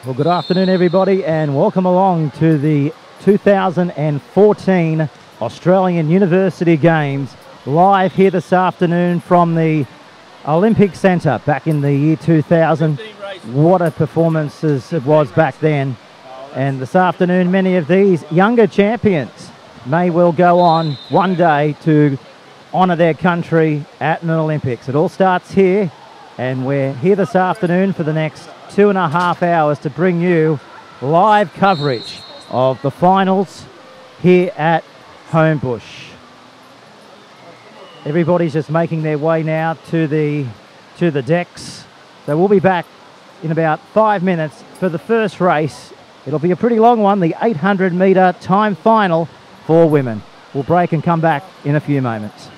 Well, good afternoon, everybody, and welcome along to the 2014 Australian University Games, live here this afternoon from the Olympic Centre back in the year 2000. What a performance it was back then. And this afternoon, many of these younger champions may well go on one day to honour their country at an Olympics. It all starts here, and we're here this afternoon for the next 2.5 hours to bring you live coverage of the finals here at Homebush. Everybody's just making their way now to the decks. So we'll be back in about 5 minutes for the first race. It'll be a pretty long one, the 800 metre time final for women. We'll break and come back in a few moments.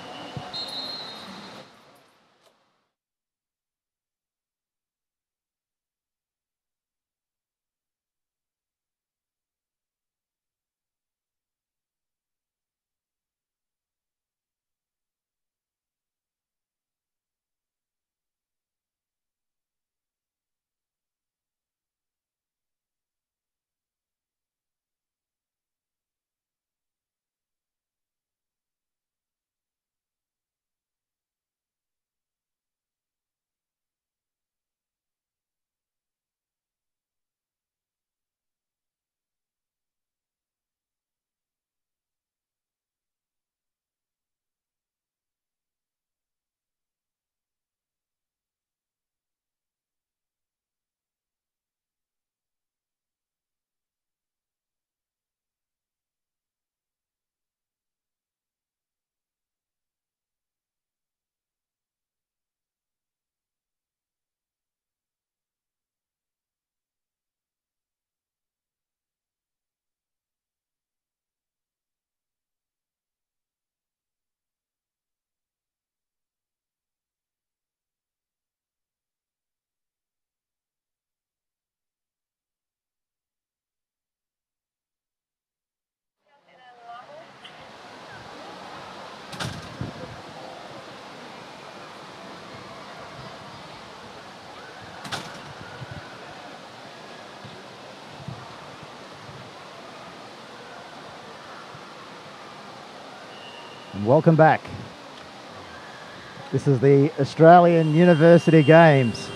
Welcome back. This is the Australian University Games.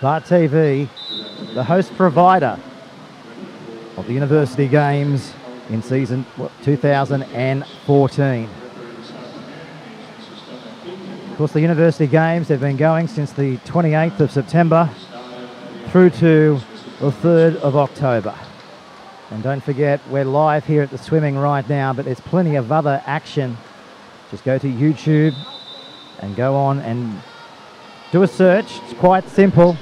Bar TV, the host provider of the University Games in season 2014. Of course, the University Games have been going since the 28th of September through to the 3rd of October. And don't forget, we're live here at the swimming right now, but there's plenty of other action. Just go to YouTube and go on and do a search. It's quite simple.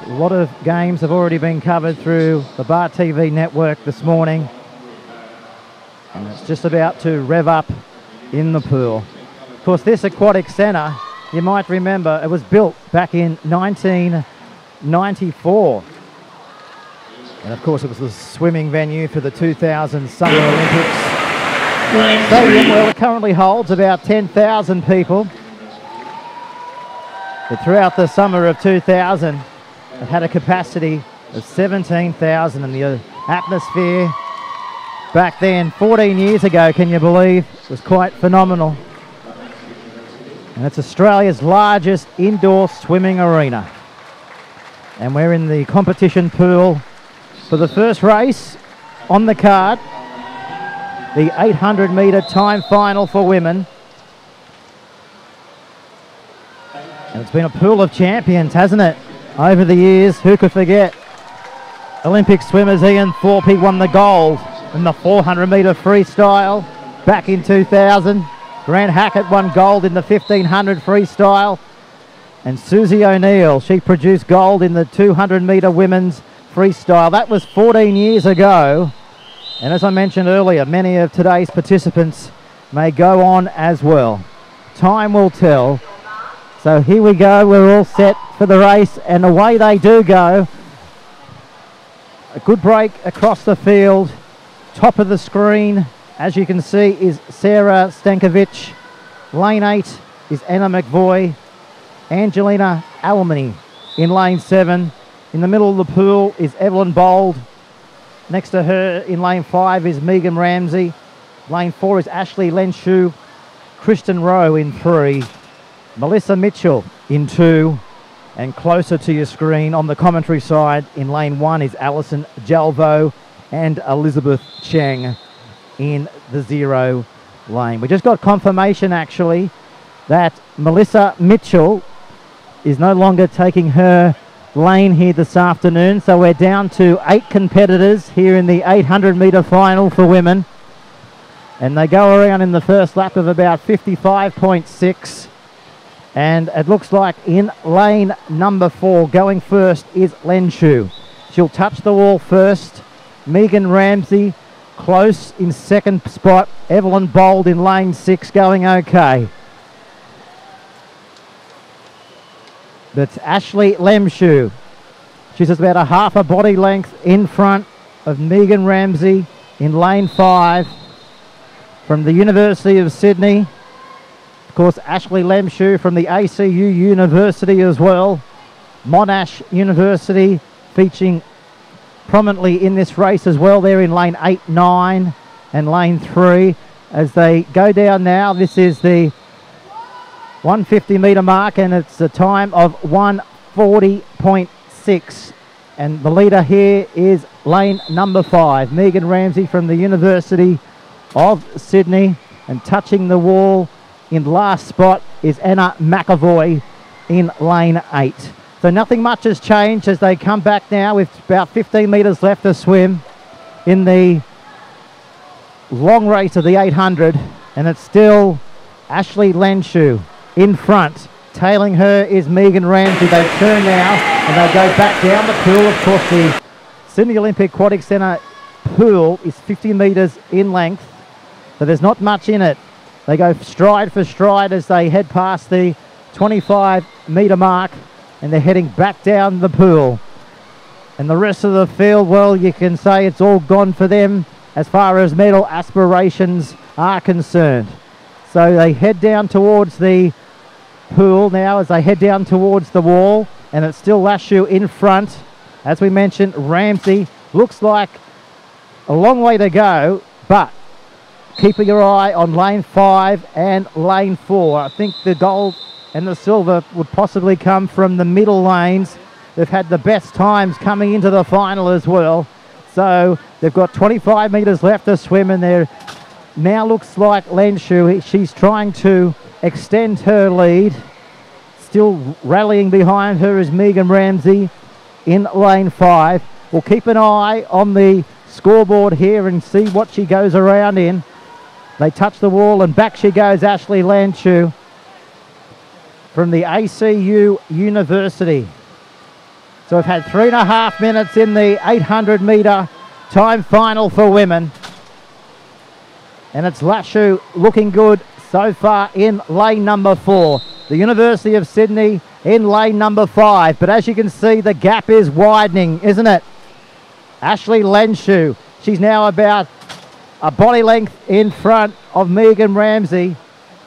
A lot of games have already been covered through the Bar TV network this morning. And it's just about to rev up in the pool. Of course, this aquatic centre, you might remember, it was built back in 1994. And of course, it was the swimming venue for the 2000 Summer Olympics. Stadium, well, it currently holds about 10,000 people. But throughout the summer of 2000, it had a capacity of 17,000, and the atmosphere back then, 14 years ago, can you believe, was quite phenomenal. And it's Australia's largest indoor swimming arena. And we're in the competition pool for the first race on the card, the 800 metre time final for women. And it's been a pool of champions, hasn't it, over the years? Who could forget? Olympic swimmers Ian Thorpe won the gold in the 400 metre freestyle back in 2000. Grant Hackett won gold in the 1500 freestyle. And Susie O'Neill, she produced gold in the 200 metre women's freestyle. That was 14 years ago. And as I mentioned earlier, many of today's participants may go on as well. Time will tell. So here we go, we're all set for the race, and away they do go. A good break across the field top of the screen, as you can see, is Sarah Stankovic. Lane 8 is Anna McVoy. Angelina Alamany in lane 7. In the middle of the pool is Evelyn Bold. Next to her in lane 5 is Megan Ramsey. Lane 4 is Ashley Lenshu. Kristen Rowe in 3. Melissa Mitchell in 2. And closer to your screen on the commentary side in lane 1 is Alison Jalvo and Elizabeth Cheng in the 0 lane. We just got confirmation actually that Melissa Mitchell is no longer taking her lane here this afternoon, so we're down to 8 competitors here in the 800 metre final for women, and they go around in the first lap of about 55.6, and it looks like in lane number 4 going first is Lenshu. She'll touch the wall first. Megan Ramsey close in second spot. Evelyn Bold in lane 6 going okay. That's Ashley Lemshu. She's about a half a body length in front of Megan Ramsey in lane 5 from the University of Sydney. Of course, Ashley Lemshu from the ACU University as well. Monash University featuring prominently in this race as well. They're in lane 8, 9 and lane 3 as they go down now. This is the 150 metre mark, and it's a time of 1:40.6, and the leader here is lane number 5, Megan Ramsey from the University of Sydney, and touching the wall in last spot is Anna McAvoy in lane 8. So nothing much has changed as they come back now with about 15 metres left to swim in the long race of the 800, and it's still Ashley Lenshu in front. Tailing her is Megan Ramsey. They turn now and they go back down the pool. Of course, the Sydney Olympic Aquatic Centre pool is 50 metres in length, so there's not much in it. They go stride for stride as they head past the 25 metre mark, and they're heading back down the pool. And the rest of the field, well, you can say it's all gone for them as far as medal aspirations are concerned. So they head down towards the pool now as they head down towards the wall, and it's still Lashu in front. As we mentioned, Ramsey looks like a long way to go, but keep your eye on lane 5 and lane 4. I think the gold and the silver would possibly come from the middle lanes. They've had the best times coming into the final as well. So they've got 25 metres left to swim, and there now looks like Lenshu. She's trying to extend her lead. Still rallying behind her is Megan Ramsey in lane 5. We'll keep an eye on the scoreboard here and see what she goes around in. They touch the wall and back she goes, Ashley Lenshu from the ACU University. So we've had 3.5 minutes in the 800 metre time final for women. And it's Lashu looking good so far in lane number 4. The University of Sydney in lane number 5. But as you can see, the gap is widening, isn't it? Ashley Lenshu, she's now about a body length in front of Megan Ramsey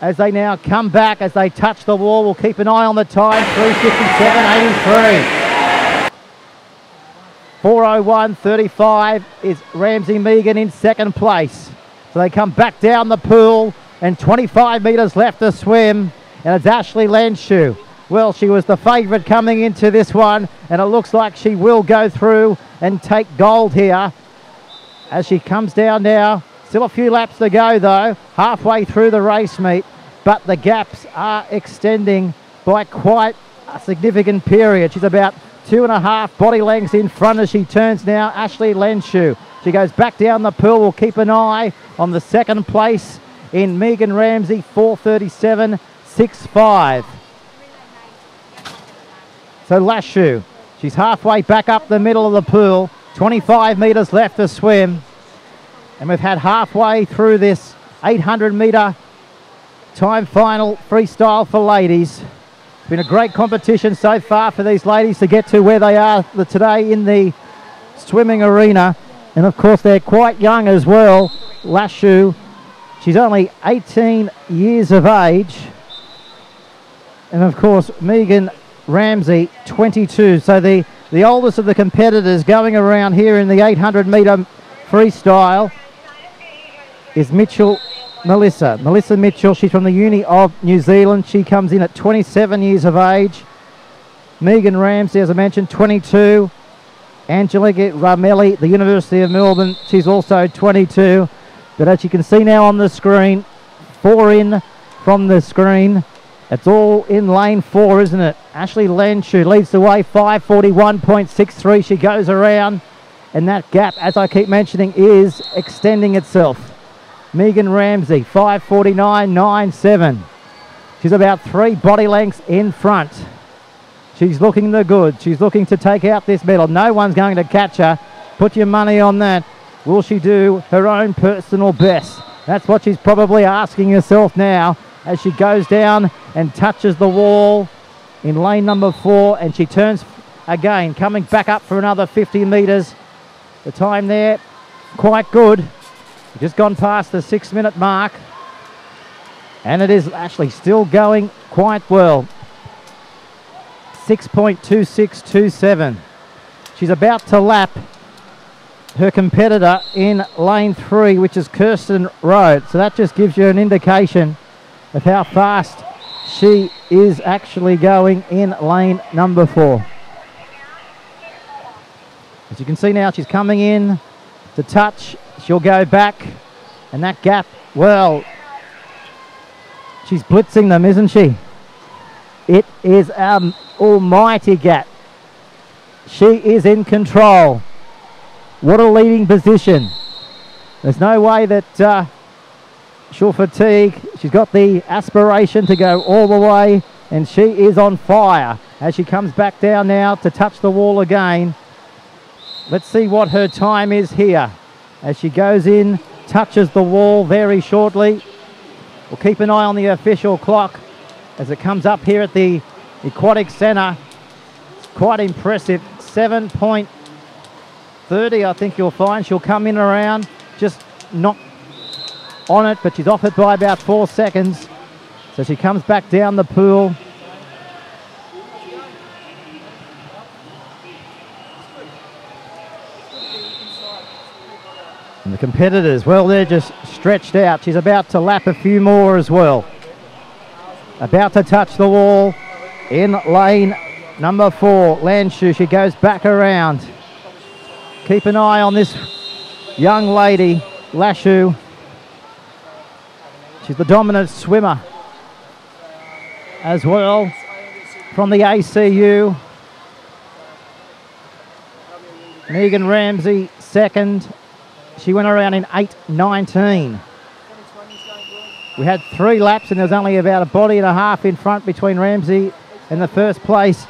as they now come back, as they touch the wall. We'll keep an eye on the time, 3:57.83. 4:01.35 is Ramsey Megan in second place. So they come back down the pool, and 25 metres left to swim, and it's Ashley Lenshu. Well, she was the favourite coming into this one, and it looks like she will go through and take gold here as she comes down now. Still a few laps to go though, halfway through the race meet, but the gaps are extending by quite a significant period. She's about 2.5 body lengths in front as she turns now, Ashley Lenshu. She goes back down the pool. We'll keep an eye on the second place in Megan Ramsey, 4:37.65. So Lashu, she's halfway back up the middle of the pool, 25 metres left to swim. And we've had halfway through this 800 metre time final freestyle for ladies. It's been a great competition so far for these ladies to get to where they are today in the swimming arena. And of course they're quite young as well. Lashu, she's only 18 years of age. And of course Megan Ramsey, 22. So the oldest of the competitors going around here in the 800 metre freestyle is Melissa Mitchell. She's from the Uni of New Zealand. She comes in at 27 years of age. Megan Ramsey, as I mentioned, 22. Angelica Ramelli, the University of Melbourne, she's also 22. But as you can see now on the screen, 4 in from the screen. It's all in lane 4, isn't it? Ashley Lenshu leads the way, 5:41.63. She goes around, and that gap, as I keep mentioning, is extending itself. Megan Ramsey, 5:49.97. She's about 3 body lengths in front. She's looking the good. She's looking to take out this medal. No one's going to catch her. Put your money on that. Will she do her own personal best? That's what she's probably asking herself now as she goes down and touches the wall in lane number 4, and she turns again, coming back up for another 50 metres. The time there, quite good. We've just gone past the 6-minute mark, and it is actually still going quite well. 6.2627. She's about to lap her competitor in lane 3, which is Kirsten Road. So that just gives you an indication of how fast she is actually going in lane number 4. As you can see now, she's coming in to touch. She'll go back, and that gap, well, she's blitzing them, isn't she? It is an almighty gap. She is in control. What a leading position. There's no way that she'll fatigue. She's got the aspiration to go all the way, and she is on fire as she comes back down now to touch the wall again. Let's see what her time is here as she goes in, touches the wall very shortly. We'll keep an eye on the official clock as it comes up here at the Aquatic Centre. It's quite impressive. 7.30, I think you'll find. She'll come in around, just not on it, but she's off it by about 4 seconds. So she comes back down the pool. And the competitors, well, they're just stretched out. She's about to lap a few more as well. About to touch the wall in lane number 4. Lanshu, she goes back around. Keep an eye on this young lady, Lashu. She's the dominant swimmer as well from the ACU. Megan Ramsey, second. She went around in 8:19. We had 3 laps, and there was only about a body and a half in front between Ramsey and the first place,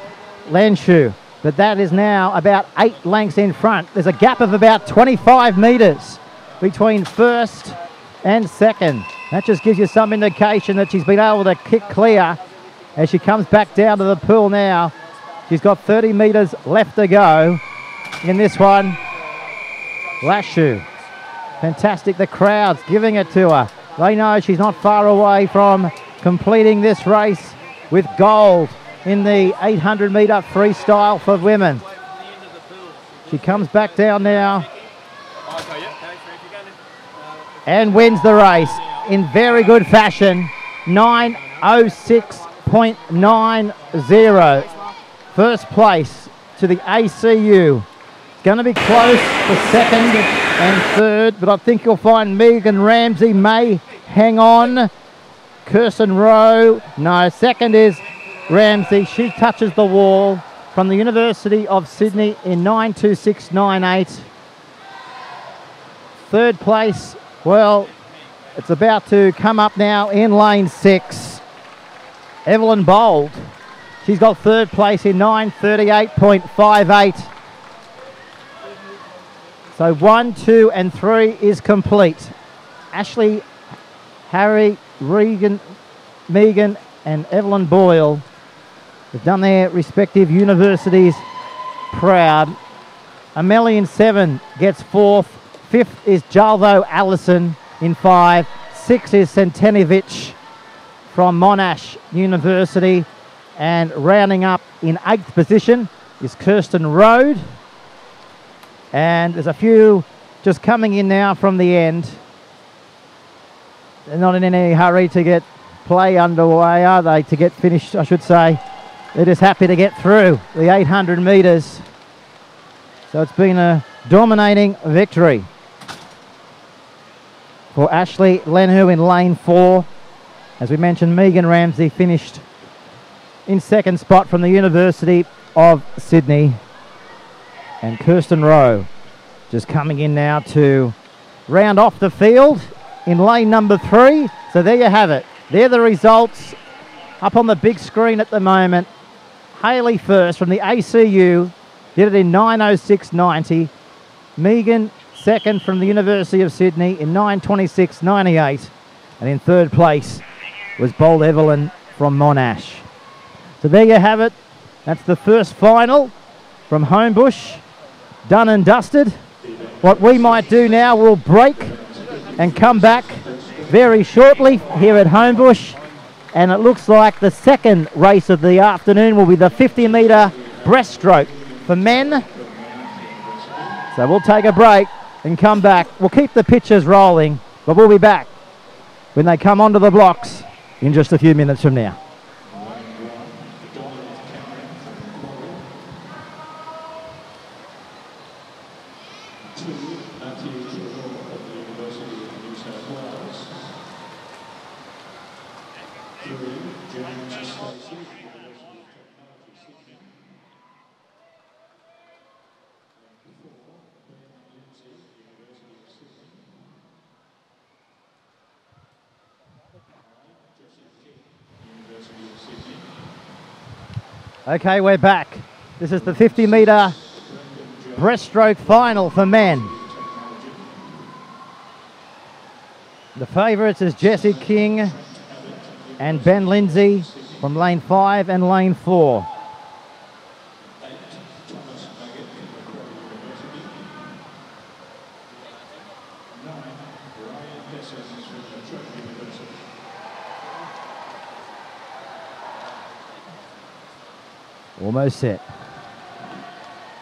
Lanshu. But that is now about 8 lengths in front. There's a gap of about 25 metres between first and second. That just gives you some indication that she's been able to kick clear as she comes back down to the pool now. She's got 30 metres left to go in this one. Lashu, fantastic. The crowd's giving it to her. They know she's not far away from completing this race with gold in the 800 metre freestyle for women. She comes back down now and wins the race in very good fashion. 9:06.90. First place to the ACU. It's going to be close for second and third, but I think you'll find Megan Ramsey may hang on. Kirsten Rowe, no, second is Ramsey. She touches the wall from the University of Sydney in 9:26.98. Third place, well, it's about to come up now in lane 6. Evelyn Bold, she's got third place in 9:38.58. So 1, 2 and 3 is complete. Ashley, Harry, Regan, Megan and Evelyn Boyle have done their respective universities proud. Amelie in 7 gets 4th. 5th is Jalvo Allison in 5. 6 is Centenovic from Monash University. And rounding up in 8th position is Kirsten Road. And there's a few just coming in now from the end. They're not in any hurry to get play underway, are they? To get finished, I should say. They're just happy to get through the 800 metres. So it's been a dominating victory for Ashley Lenhu in lane 4. As we mentioned, Megan Ramsey finished in 2nd spot from the University of Sydney. And Kirsten Rowe just coming in now to round off the field in lane number 3. So there you have it. They're the results up on the big screen at the moment. Hayley first from the ACU, did it in 9:06.90. Megan second from the University of Sydney in 9:26.98. And in 3rd place was Bold Evelyn from Monash. So there you have it. That's the first final from Homebush. Done and dusted. What we might do now, we'll break and come back very shortly here at Homebush. And it looks like the second race of the afternoon will be the 50-metre breaststroke for men. So we'll take a break and come back. We'll keep the pictures rolling, but we'll be back when they come onto the blocks in just a few minutes from now. Okay, we're back. This is the 50-metre breaststroke final for men. The favourites is Jessie King and Ben Lindsay from lane 5 and lane 4. Almost set.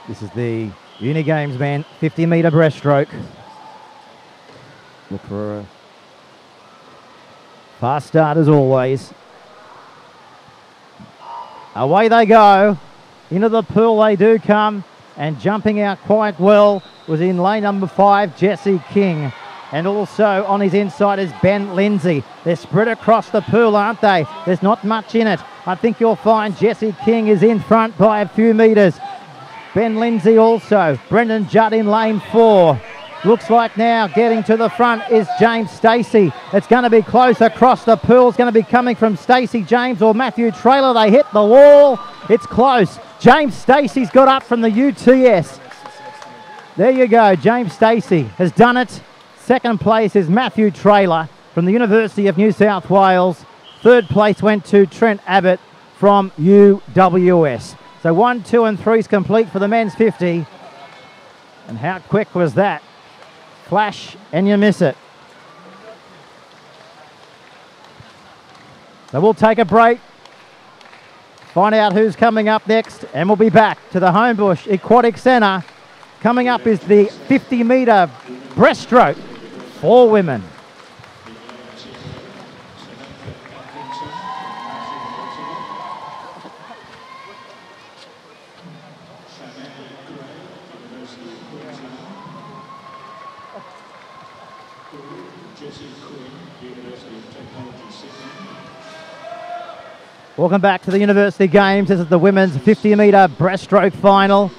This is the Unigames men 50-metre breaststroke. Look for a fast start as always. Away they go. Into the pool they do come. And jumping out quite well was in lane number 5, Jessie King. And also on his inside is Ben Lindsay. They're spread across the pool, aren't they? There's not much in it. I think you'll find Jessie King is in front by a few metres. Ben Lindsay also. Brendan Judd in lane 4. Looks like now getting to the front is James Stacey. It's going to be close across the pool. It's going to be coming from Stacey James or Matthew Traylor. They hit the wall. It's close. James Stacey's got up from the UTS. There you go. James Stacey has done it. 2nd place is Matthew Traylor from the University of New South Wales. 3rd place went to Trent Abbott from UWS. So 1, 2 and 3 is complete for the men's 50. And how quick was that? Flash and you miss it. So we'll take a break, find out who's coming up next, and we'll be back to the Homebush Aquatic Centre. Coming up is the 50-metre breaststroke for women. Welcome back to the University Games. This is the women's 50-metre breaststroke final.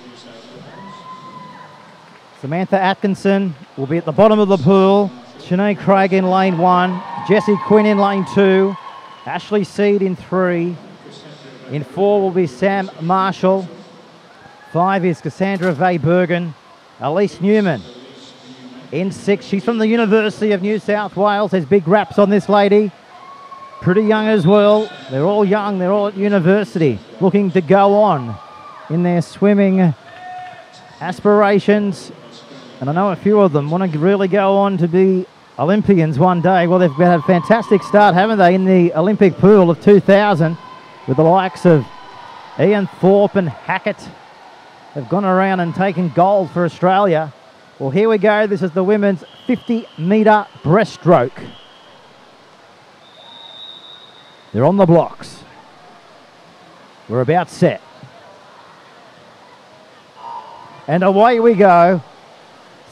Samantha Atkinson will be at the bottom of the pool. Sinead Craig in lane 1. Jessie Quinn in lane 2. Ashley Seed in 3. In 4 will be Sam Marshall. 5 is Cassandra Vay-Bergen. Elise Newman in 6. She's from the University of New South Wales. There's big raps on this lady. Pretty young as well. They're all young. They're all at university, looking to go on in their swimming aspirations, and I know a few of them want to really go on to be Olympians one day. Well, they've had a fantastic start, haven't they, in the Olympic pool of 2000 with the likes of Ian Thorpe and Hackett. They've gone around and taken gold for Australia. Well, here we go. This is the women's 50-metre breaststroke. They're on the blocks. We're about set. And away we go.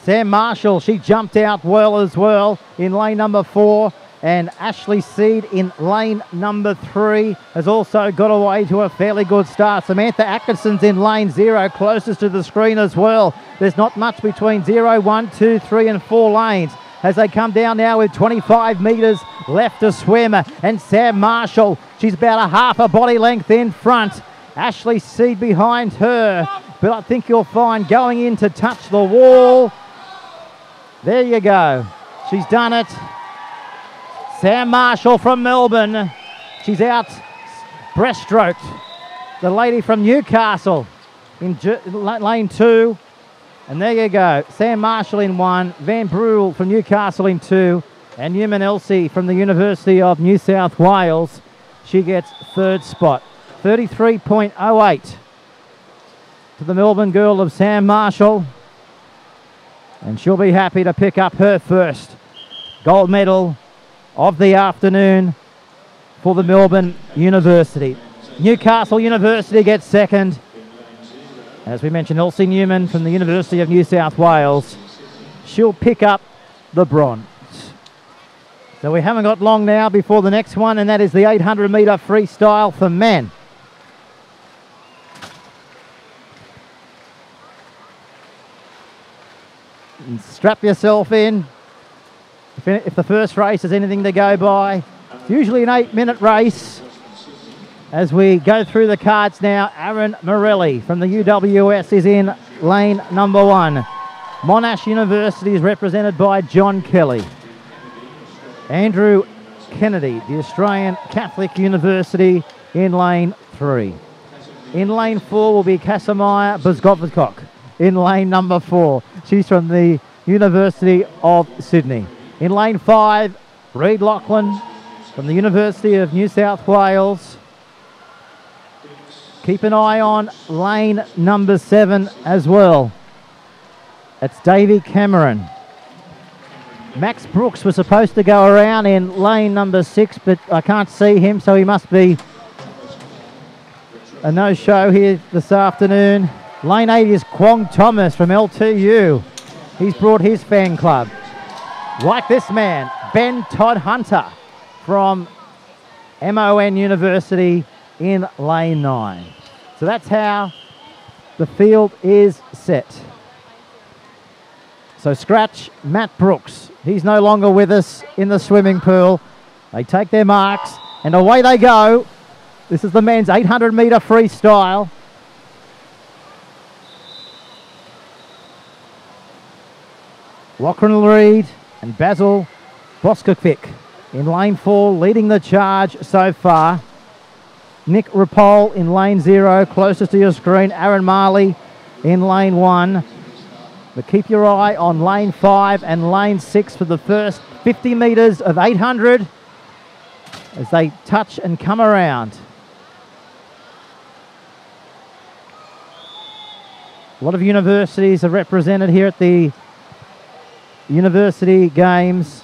Sam Marshall, she jumped out well as well in lane number 4. And Ashley Seed in lane number 3 has also got away to a fairly good start. Samantha Atkinson's in lane 0, closest to the screen as well. There's not much between 0, 1, 2, 3 and 4 lanes as they come down now with 25 metres left to swim. And Sam Marshall, she's about a half a body length in front. Ashley Seed behind her. But I think you'll find going in to touch the wall. There you go. She's done it. Sam Marshall from Melbourne. She's out breaststroked. The lady from Newcastle in lane 2. And there you go. Sam Marshall in 1. Van Breuel from Newcastle in 2. And Newman Elsie from the University of New South Wales. She gets 3rd spot. 33.08 to the Melbourne girl of Sam Marshall. And she'll be happy to pick up her first gold medal of the afternoon for the Melbourne University. Newcastle University gets 2nd. As we mentioned, Elsie Newman from the University of New South Wales. She'll pick up the bronze. So we haven't got long now before the next one, and that is the 800-metre freestyle for men. And strap yourself in. If the first race is anything to go by, it's usually an 8-minute race. As we go through the cards now, Aaron Morelli from the UWS is in lane number 1. Monash University is represented by John Kelly. Andrew Kennedy, the Australian Catholic University, in lane 3. In lane 4 will be Casimir Buzgovskok in lane number 4. She's from the University of Sydney. In lane 5, Reid Lachlan from the University of New South Wales. Keep an eye on lane number 7 as well. It's Davey Cameron. Max Brooks was supposed to go around in lane number 6, but I can't see him, so he must be a no-show here this afternoon. Lane 8 is Kwong Thomas from LTU. He's brought his fan club. Like this man, Ben Todd Hunter from MON University in lane 9. So that's how the field is set. So scratch Matt Brooks. He's no longer with us in the swimming pool. They take their marks and away they go. This is the men's 800-metre freestyle. Lachlan Reid and Basil Boskovic in lane 4, leading the charge so far. Nick Rapole in lane 0, closest to your screen. Aaron Marley in lane 1. But keep your eye on lane 5 and lane 6 for the first 50 metres of 800 as they touch and come around. A lot of universities are represented here at the University Games.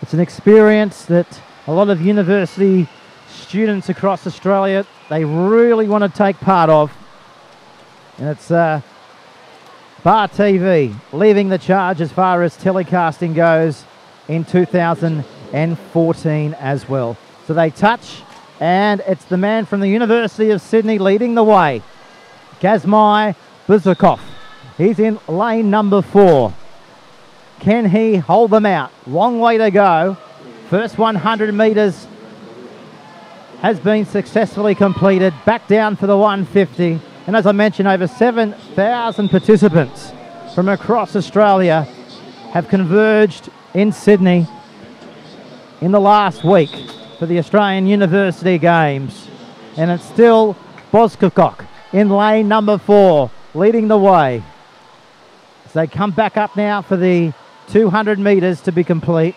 It's an experience that a lot of university students across Australia, they really want to take part of. And it's Bar TV leaving the charge as far as telecasting goes in 2014 as well. So they touch, and it's the man from the University of Sydney leading the way. Gazmai Buzakov. He's in lane number 4. Can he hold them out? Long way to go. First 100 metres has been successfully completed. Back down for the 150. And as I mentioned, over 7,000 participants from across Australia have converged in Sydney in the last week for the Australian University Games. And it's still Boskokok in lane number 4, leading the way. So they come back up now for the 200 metres to be complete.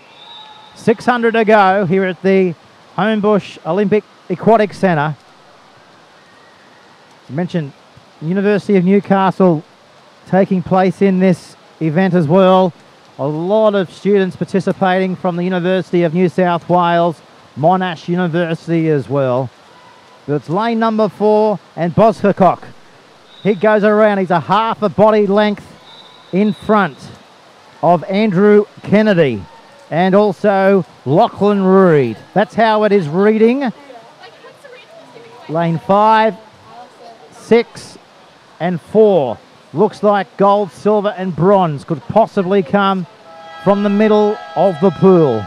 600 to go here at the Homebush Olympic Aquatic Centre. I mentioned University of Newcastle taking place in this event as well. A lot of students participating from the University of New South Wales, Monash University as well. But it's lane number 4 and Boscock. He goes around. He's a half a body length in front of Andrew Kennedy and also Lachlan Reid. That's how it is reading. Lane 5, 6 and 4. Looks like gold, silver and bronze could possibly come from the middle of the pool.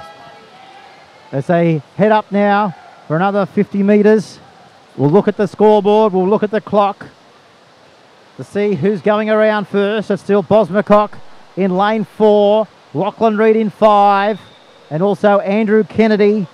As they head up now for another 50 metres. We'll look at the scoreboard, we'll look at the clock to see who's going around first. It's still Bosmacock in lane 4, Lachlan Reid in 5, and also Andrew Kennedy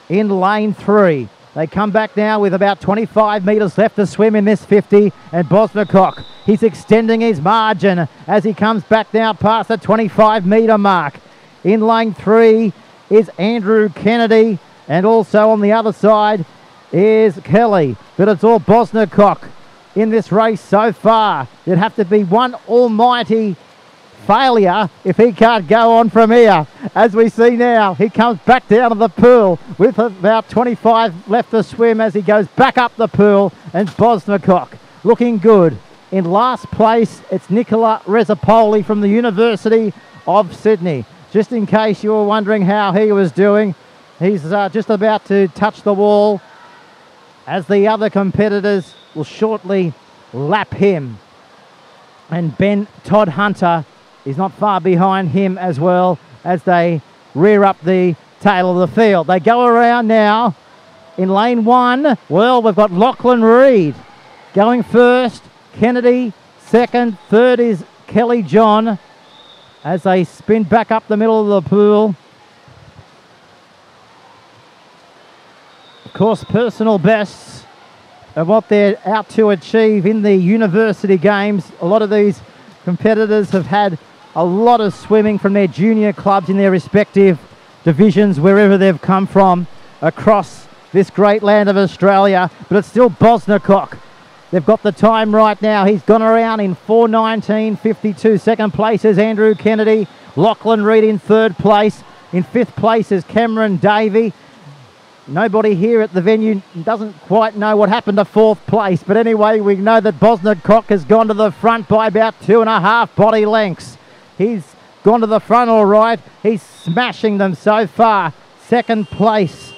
in lane 3. They come back now with about 25 metres left to swim in this 50, and Bosmacock, he's extending his margin as he comes back now past the 25 metre mark. In lane 3 is Andrew Kennedy, and also on the other side is Kelly. But it's all Bosmacock in this race so far. It'd have to be one almighty failure if he can't go on from here. As we see now, he comes back down to the pool with about 25 left to swim as he goes back up the pool, and Bosmacock looking good. In last place, it's Nicola Rezzapoli from the University of Sydney. Just in case you were wondering how he was doing, he's just about to touch the wall as the other competitors will shortly lap him. And Ben Todd Hunter is not far behind him as well as they rear up the tail of the field. They go around now in lane 1. Well, we've got Lachlan Reid going first, Kennedy second, third is Kelly John as they spin back up the middle of the pool. Of course, personal bests of what they're out to achieve in the university games. A lot of these competitors have had a lot of swimming from their junior clubs in their respective divisions, wherever they've come from across this great land of Australia. But it's still Bosmacock. They've got the time right now. He's gone around in 4:19.52. Second place is Andrew Kennedy. Lachlan Reid in third place. In fifth place is Cameron Davey. Nobody here at the venue doesn't quite know what happened to fourth place. But anyway, we know that Bosmacock has gone to the front by about 2.5 body lengths. He's gone to the front all right. He's smashing them so far. Second place.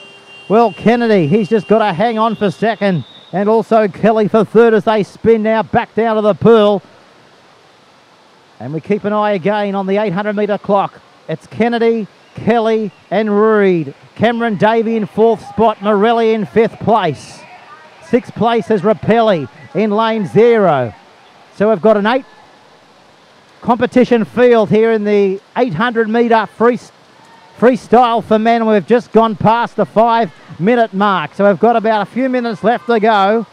Well, Kennedy, he's just got to hang on for second. And also Kelly for third as they spin now back down to the pool. And we keep an eye again on the 800 metre clock. It's Kennedy, Kelly and Reid. Cameron Davey in fourth spot. Morelli in fifth place. Sixth place is Rapelli in lane 0. So we've got an 8 competition field here in the 800 metre freestyle for men. We've just gone past the 5-minute mark. So we've got about a few minutes left to go.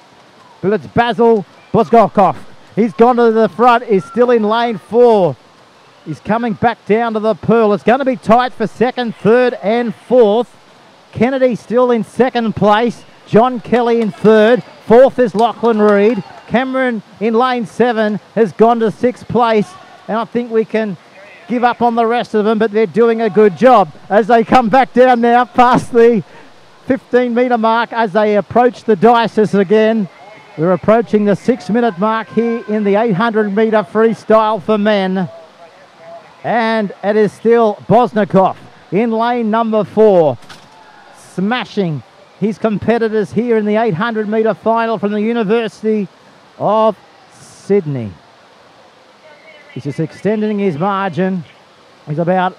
But it's Basil Boscock. He's gone to the front. He's still in lane 4. He's coming back down to the pool. It's going to be tight for second, third and fourth. Kennedy still in second place. John Kelly in third. Fourth is Lachlan Reid. Cameron in lane 7 has gone to sixth place. And I think we can give up on the rest of them, but they're doing a good job as they come back down now past the 15-metre mark as they approach the dices again. We're approaching the 6-minute mark here in the 800-metre freestyle for men. And it is still Bosmacock in lane number 4, smashing his competitors here in the 800-metre final from the University of Sydney. He's just extending his margin. He's about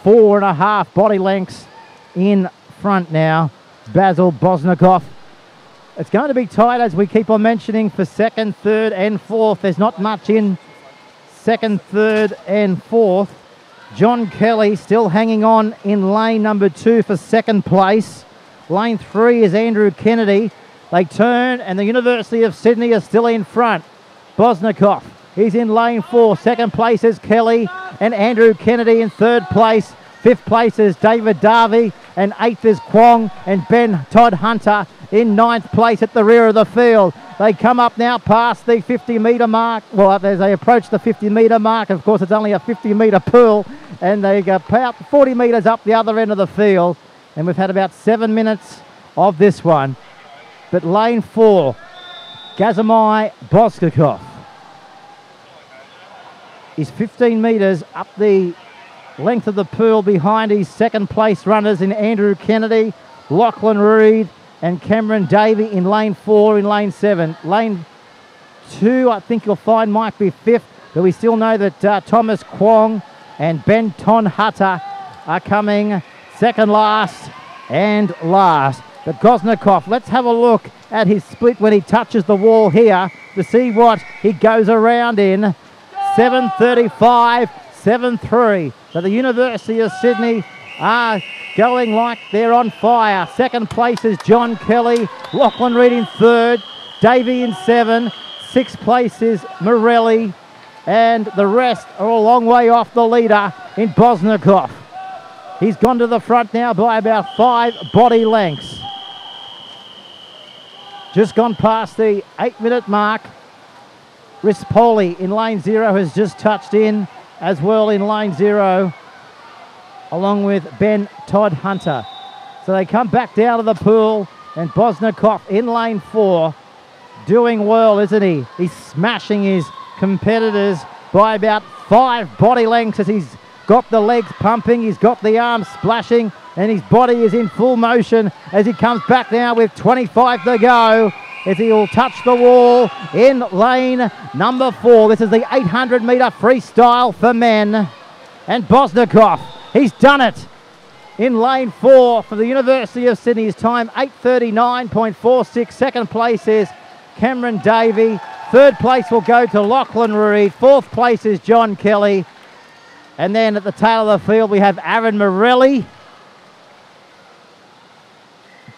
4.5 body lengths in front now. Basil Bosmacock. It's going to be tight, as we keep on mentioning, for second, third and fourth. There's not much in second, third and fourth. John Kelly still hanging on in lane number 2 for second place. Lane 3 is Andrew Kennedy. They turn and the University of Sydney is still in front. Bosmacock He's in lane 4. Second place is Kelly and Andrew Kennedy in third place. Fifth place is David Darby, and eighth is Kwong and Ben Todd Hunter in ninth place at the rear of the field. They come up now past the 50-metre mark. Well, as they approach the 50-metre mark, of course, it's only a 50-metre pool, and they go about 40 metres up the other end of the field. And we've had about 7 minutes of this one. But lane 4, Gazamai Boskakov is 15 metres up the length of the pool behind his second place runners in Andrew Kennedy, Lachlan Reed and Cameron Davey in lane 4 in lane 7. Lane 2 I think you'll find might be 5th, but we still know that Thomas Kwong and Ben Ton Hutter are coming second last and last. But Gosnikov, let's have a look at his split when he touches the wall here to see what he goes around in. 7:35, 7:3. So the University of Sydney are going like they're on fire. Second place is John Kelly. Lachlan Reed in third. Davey in 7. Sixth place is Morelli. And the rest are a long way off the leader in Bosnikov. He's gone to the front now by about 5 body lengths. Just gone past the 8-minute mark. Rispoli in lane 0 has just touched in as well in lane 0, along with Ben Todd Hunter. So they come back down to the pool, and Bosnikov in lane 4, doing well, isn't he? He's smashing his competitors by about 5 body lengths as he's got the legs pumping, he's got the arms splashing, and his body is in full motion as he comes back now with 25 to go. As he will touch the wall in lane number 4. This is the 800-metre freestyle for men. And Bosnikov, he's done it in lane 4 for the University of Sydney. His time 8:39.46. Second place is Cameron Davey. Third place will go to Lachlan Reed. Fourth place is John Kelly. And then at the tail of the field we have Aaron Morelli,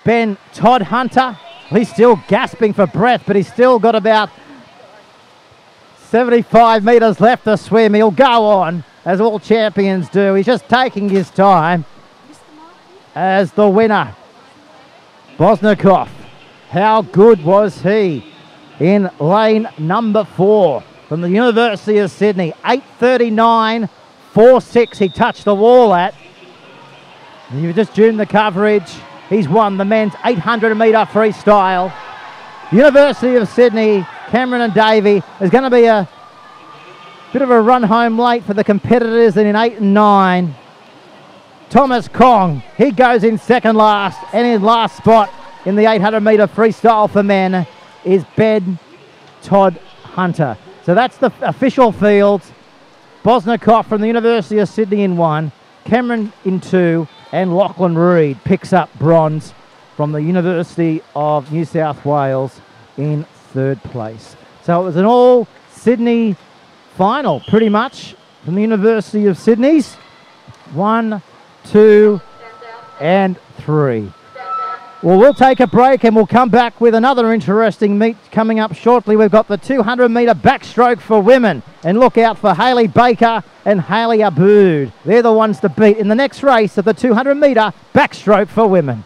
Ben Todd Hunter. He's still gasping for breath, but he's still got about 75 metres left to swim. He'll go on, as all champions do. He's just taking his time. As the winner, Bosnikov, how good was he in lane number 4 from the University of Sydney? 8:39.46 he touched the wall at. And you've just tuned the coverage. He's won the men's 800-metre freestyle. University of Sydney, Cameron and Davey. There's going to be a bit of a run home late for the competitors in 8 and 9. Thomas Kong, he goes in second last, and in last spot in the 800-metre freestyle for men is Ben Todd Hunter. So that's the official fields. Bosnikov from the University of Sydney in 1, Cameron in 2, and Lachlan Reed picks up bronze from the University of New South Wales in third place. So it was an all Sydney final, pretty much, from the University of Sydney's. 1, 2, and 3. Well, we'll take a break and we'll come back with another interesting meet coming up shortly. We've got the 200-metre backstroke for women. And look out for Hayley Baker and Hayley Aboud. They're the ones to beat in the next race of the 200-metre backstroke for women.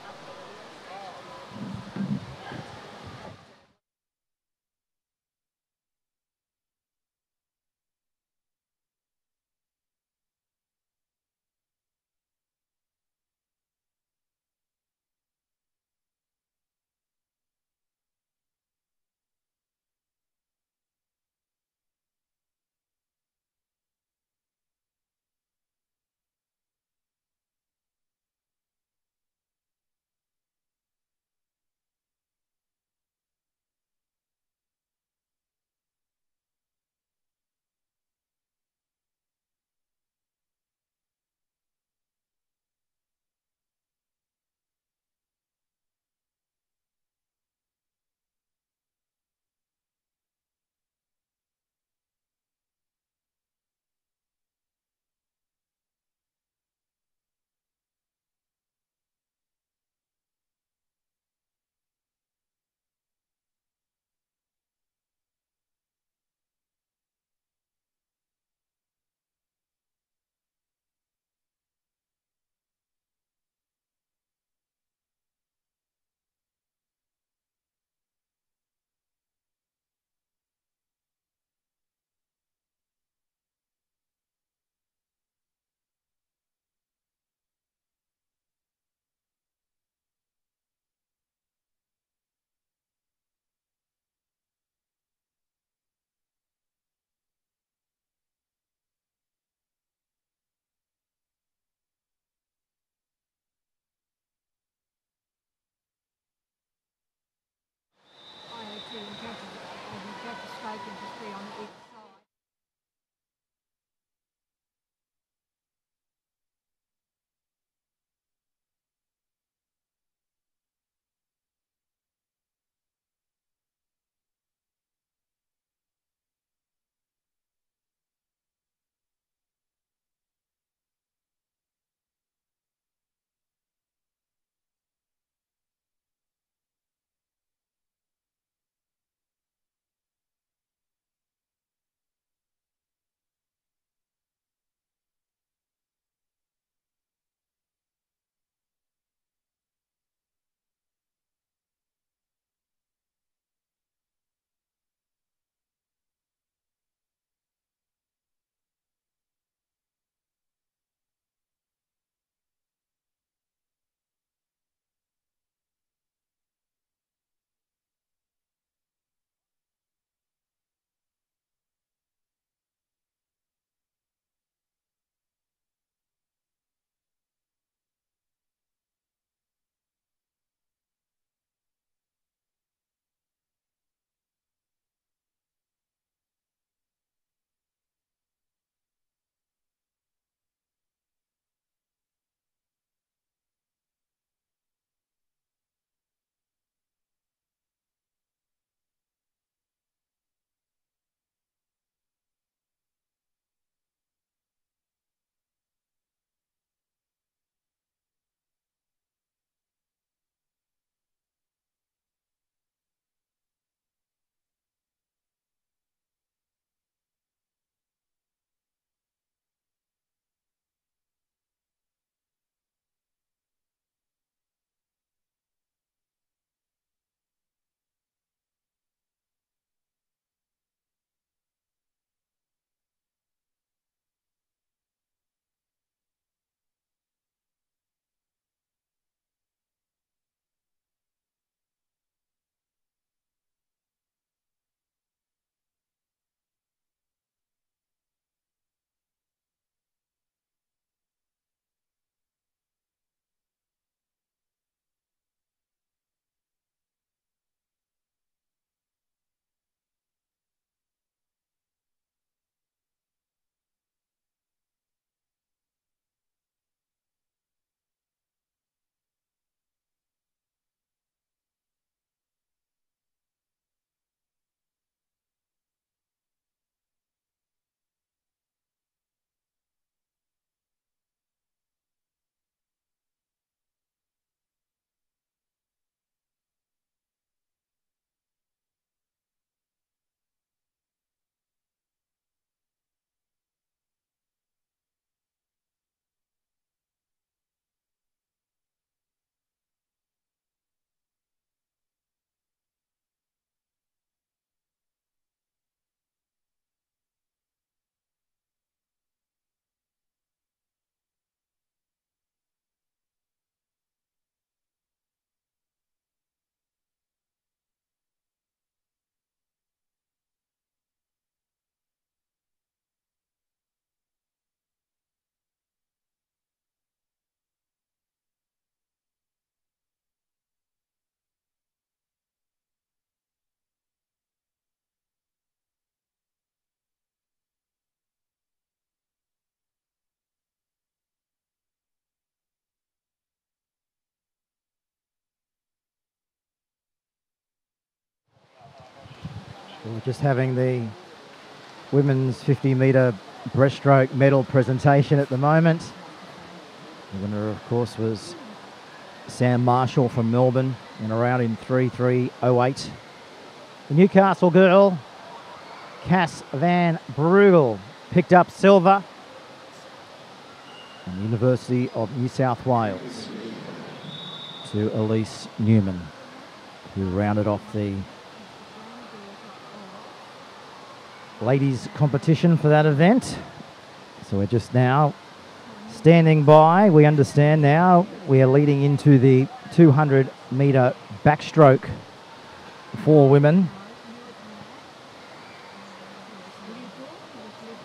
We're just having the women's 50-metre breaststroke medal presentation at the moment. The winner, of course, was Sam Marshall from Melbourne in a round in 3:3:08. The Newcastle girl, Cass Van Brugel, picked up silver. And the University of New South Wales to Elise Newman, who rounded off the ladies competition for that event. So we're just now standing by. We understand now we are leading into the 200-metre backstroke for women.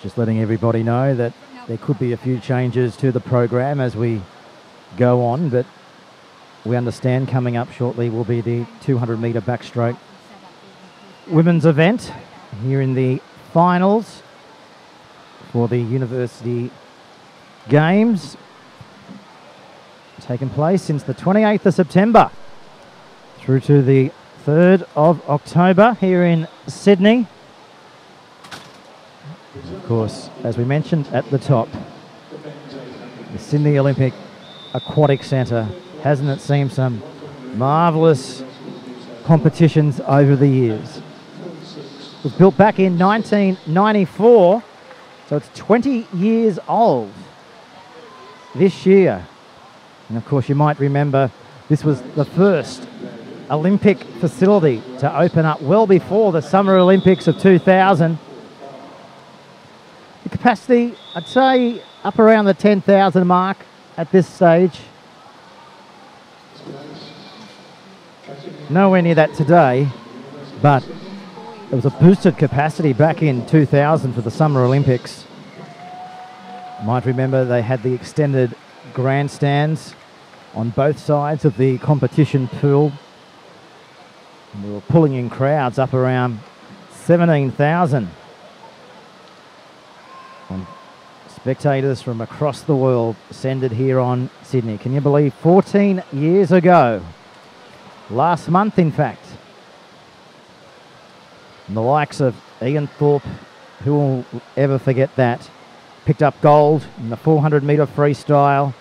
Just letting everybody know that there could be a few changes to the program as we go on, but we understand coming up shortly will be the 200-metre backstroke women's event here in the finals for the University Games, taking place since the 28th of September through to the 3rd of October here in Sydney. Of course, as we mentioned at the top, the Sydney Olympic Aquatic Centre, hasn't it seen some marvellous competitions over the years? It was built back in 1994, so it's 20 years old this year. And of course, you might remember this was the first Olympic facility to open up well before the Summer Olympics of 2000. The capacity, I'd say, up around the 10,000 mark at this stage. Nowhere near that today, but there was a boosted capacity back in 2000 for the Summer Olympics. You might remember they had the extended grandstands on both sides of the competition pool. And we were pulling in crowds up around 17,000. Spectators from across the world ascended here on Sydney. Can you believe 14 years ago? Last month, in fact. And the likes of Ian Thorpe, who will ever forget that, picked up gold in the 400-metre freestyle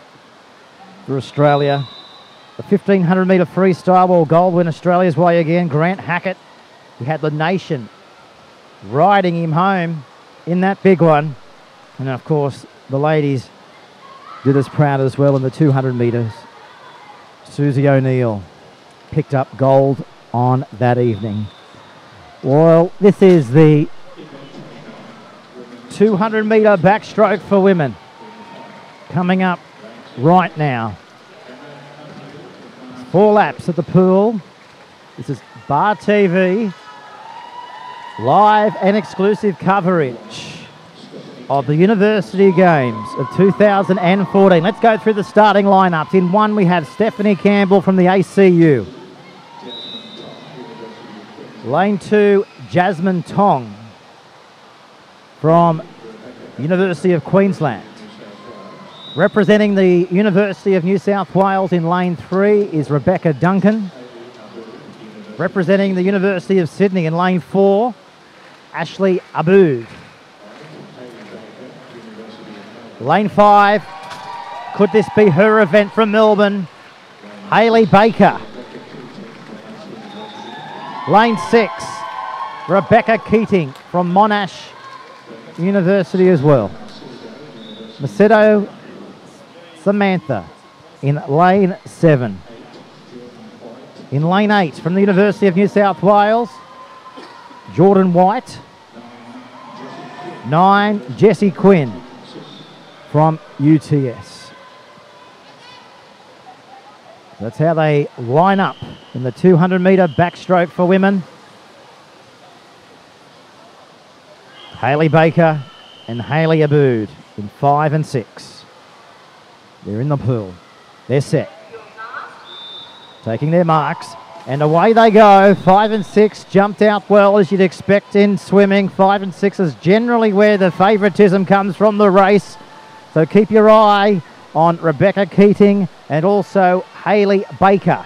for Australia. The 1,500-metre freestyle, well, gold win Australia's way again. Grant Hackett, he had the nation riding him home in that big one. And of course, the ladies did us proud as well in the 200 metres. Susie O'Neill picked up gold on that evening. Well, this is the 200-metre backstroke for women coming up right now. 4 laps at the pool. This is Bar TV, live and exclusive coverage of the University Games of 2014. Let's go through the starting lineups. In 1, we have Stephanie Campbell from the ACU. Lane 2, Jasmine Tong from University of Queensland. Representing the University of New South Wales in lane 3 is Rebecca Duncan. Representing the University of Sydney in lane 4, Ashley Aboud. Lane 5, could this be her event from Melbourne? Hayley Baker. Lane 6, Rebecca Keating from Monash University as well. Macedo Samantha in lane 7. In lane 8, from the University of New South Wales, Jordan White. 9, Jessie Quinn from UTS. That's how they line up in the 200-metre backstroke for women. Hayley Baker and Hayley Aboud in 5 and 6. They're in the pool. They're set. Taking their marks. And away they go. 5 and 6 jumped out well, as you'd expect in swimming. 5 and 6 is generally where the favouritism comes from the race. So keep your eye on Rebecca Keating and also Hayley Baker.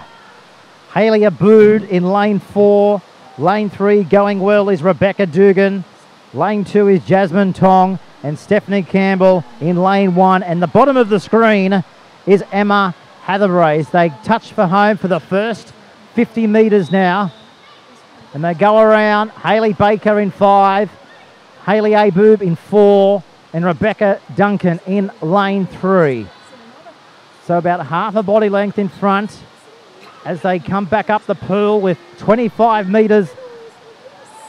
Hayley Aboud in lane 4. Lane 3 going well is Rebecca Dugan. Lane 2 is Jasmine Tong and Stephanie Campbell in lane 1. And the bottom of the screen is Emma Hathaway. They touch for home for the first 50 metres now. And they go around. Hayley Baker in 5. Hayley Aboob in 4. And Rebecca Duncan in lane 3. So about half a body length in front as they come back up the pool with 25 metres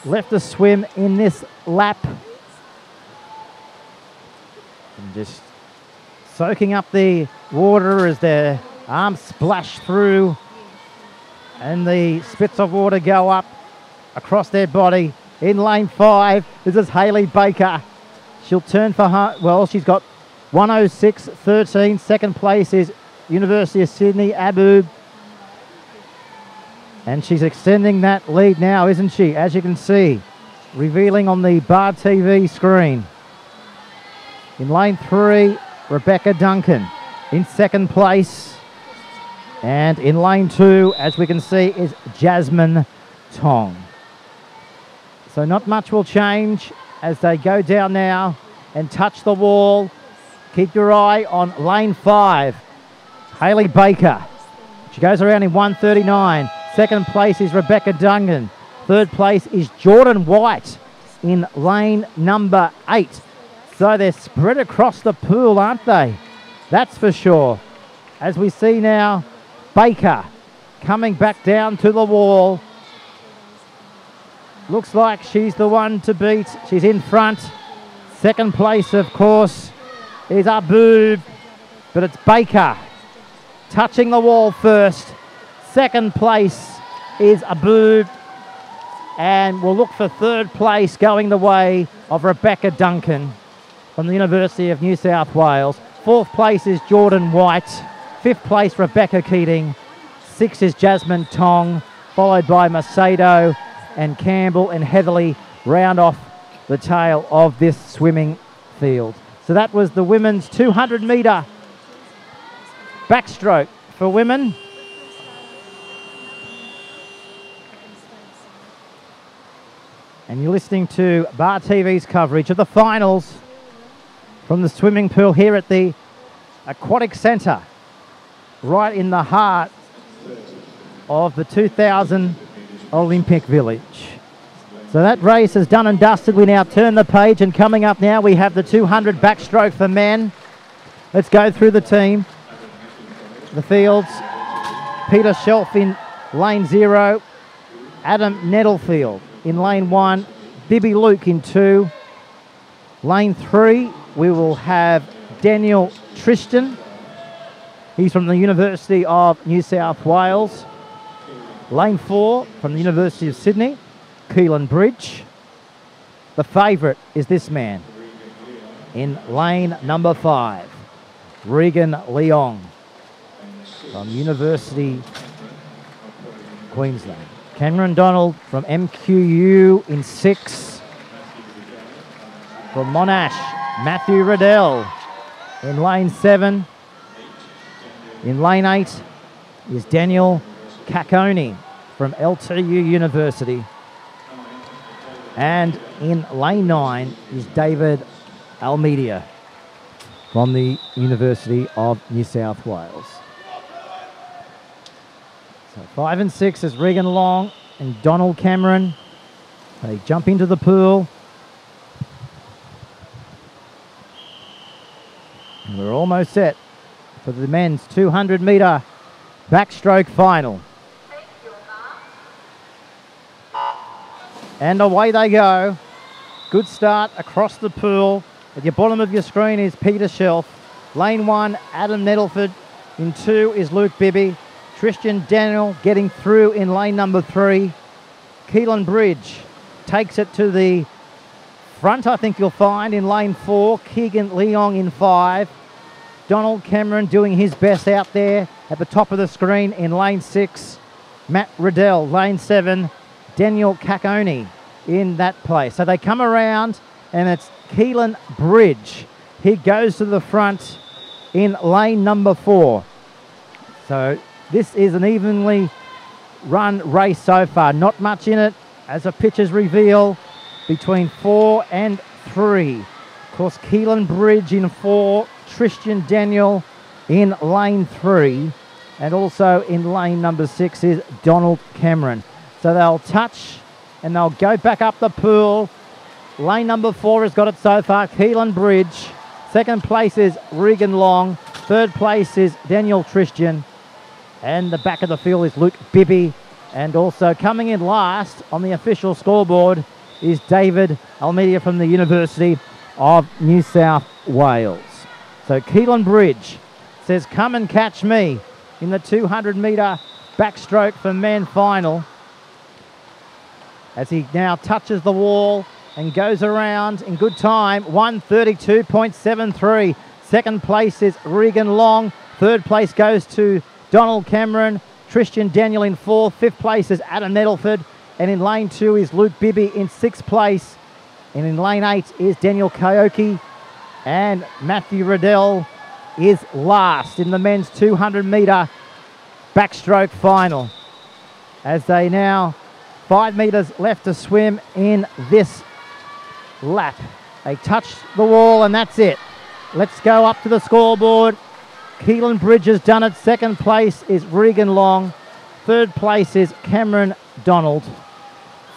left to swim in this lap. And just soaking up the water as their arms splash through and the spits of water go up across their body. In lane 5, this is Hayley Baker. She'll turn for her, well, she's got 106.13. Second place is University of Sydney, Aboob. And she's extending that lead now, isn't she? As you can see, revealing on the Bar TV screen. In lane 3, Rebecca Duncan in second place. And in lane 2, as we can see, is Jasmine Tong. So not much will change as they go down now and touch the wall. Keep your eye on lane 5. Hayley Baker. She goes around in 1:39. Second place is Rebecca Duncan. Third place is Jordan White in lane number 8. So they're spread across the pool, aren't they? That's for sure. As we see now, Baker coming back down to the wall. Looks like she's the one to beat. She's in front. Second place, of course, is Aboob, but it's Baker touching the wall first. Second place is Aboob, and we'll look for third place going the way of Rebecca Duncan from the University of New South Wales. Fourth place is Jordan White. Fifth place, Rebecca Keating. Sixth is Jasmine Tong, followed by Macedo and Campbell and Heatherly round off the tail of this swimming field. So that was the women's 200 metre backstroke for women. And you're listening to Bar TV's coverage of the finals from the swimming pool here at the Aquatic Centre, right in the heart of the 2000 Olympic Village. So that race is done and dusted. We now turn the page, and coming up now we have the 200 backstroke for men. Let's go through the team. The fields. Peter Shelf in lane 0. Adam Nettlefield in lane 1. Bibby Luke in 2. Lane 3 we will have Daniel Tristan. He's from the University of New South Wales. Lane 4 from the University of Sydney, Keelan Bridge. The favourite is this man in lane number 5, Regan Leong from University Queensland. Cameron Donald from MQU in 6. From Monash, Matthew Riddell in lane 7. In lane 8 is Daniel Cacconi from LTU University. And in lane 9 is David Almeida from the University of New South Wales. So 5 and 6 is Regan Long and Donald Cameron. They jump into the pool. And we're almost set for the men's 200 metre backstroke final. And away they go. Good start across the pool. At the bottom of your screen is Peter Shelf. Lane 1, Adam Nettleford. In 2 is Luke Bibby. Tristan Daniel getting through in lane number 3. Keelan Bridge takes it to the front, I think you'll find, in lane 4. Keegan Leong in 5. Donald Cameron doing his best out there at the top of the screen in lane 6. Matt Riddell, lane 7. Daniel Cacconi in that place. So they come around, and it's Keelan Bridge. He goes to the front in lane number 4. So this is an evenly run race so far. Not much in it. as the pitches reveal between 4 and 3. Of course, Keelan Bridge in 4, Tristan Daniel in lane 3, and also in lane number 6 is Donald Cameron. So they'll touch and they'll go back up the pool. Lane number 4 has got it so far, Keelan Bridge. Second place is Regan Long. Third place is Daniel Tristan. And the back of the field is Luke Bibby. And also coming in last on the official scoreboard is David Almeida from the University of New South Wales. So Keelan Bridge says, come and catch me in the 200-metre backstroke for men final. As he now touches the wall and goes around in good time, 1:32.73. Second place is Regan Long. Third place goes to Donald Cameron. Tristan Daniel in 4th. 5th place is Adam Nettleford. And in lane 2 is Luke Bibby in 6th place. And in lane 8 is Daniel Kaoki. And Matthew Riddell is last in the men's 200-metre backstroke final. As they now 5 metres left to swim in this lap. They touch the wall and that's it. Let's go up to the scoreboard. Keelan Bridge has done it. Second place is Regan Long. Third place is Cameron Donald.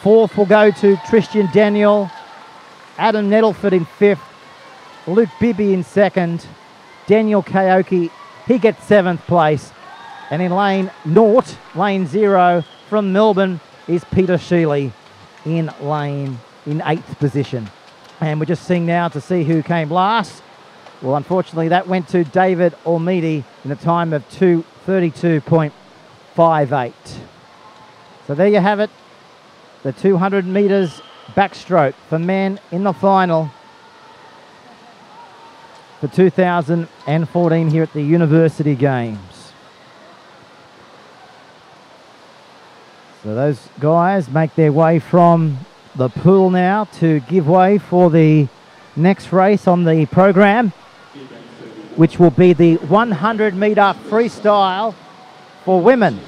Fourth will go to Tristan Daniel. Adam Nettleford in 5th. Luke Bibby in 2nd. Daniel Kaoki, he gets 7th place. And in lane 0 from Melbourne is Peter Sheely in 8th position. And we're just seeing now to see who came last. Well, unfortunately, that went to David Almeida in a time of 2:32.58. So there you have it. The 200 metres backstroke for men in the final for 2014 here at the University Games. So those guys make their way from the pool now to give way for the next race on the program, which will be the 100-metre freestyle for women.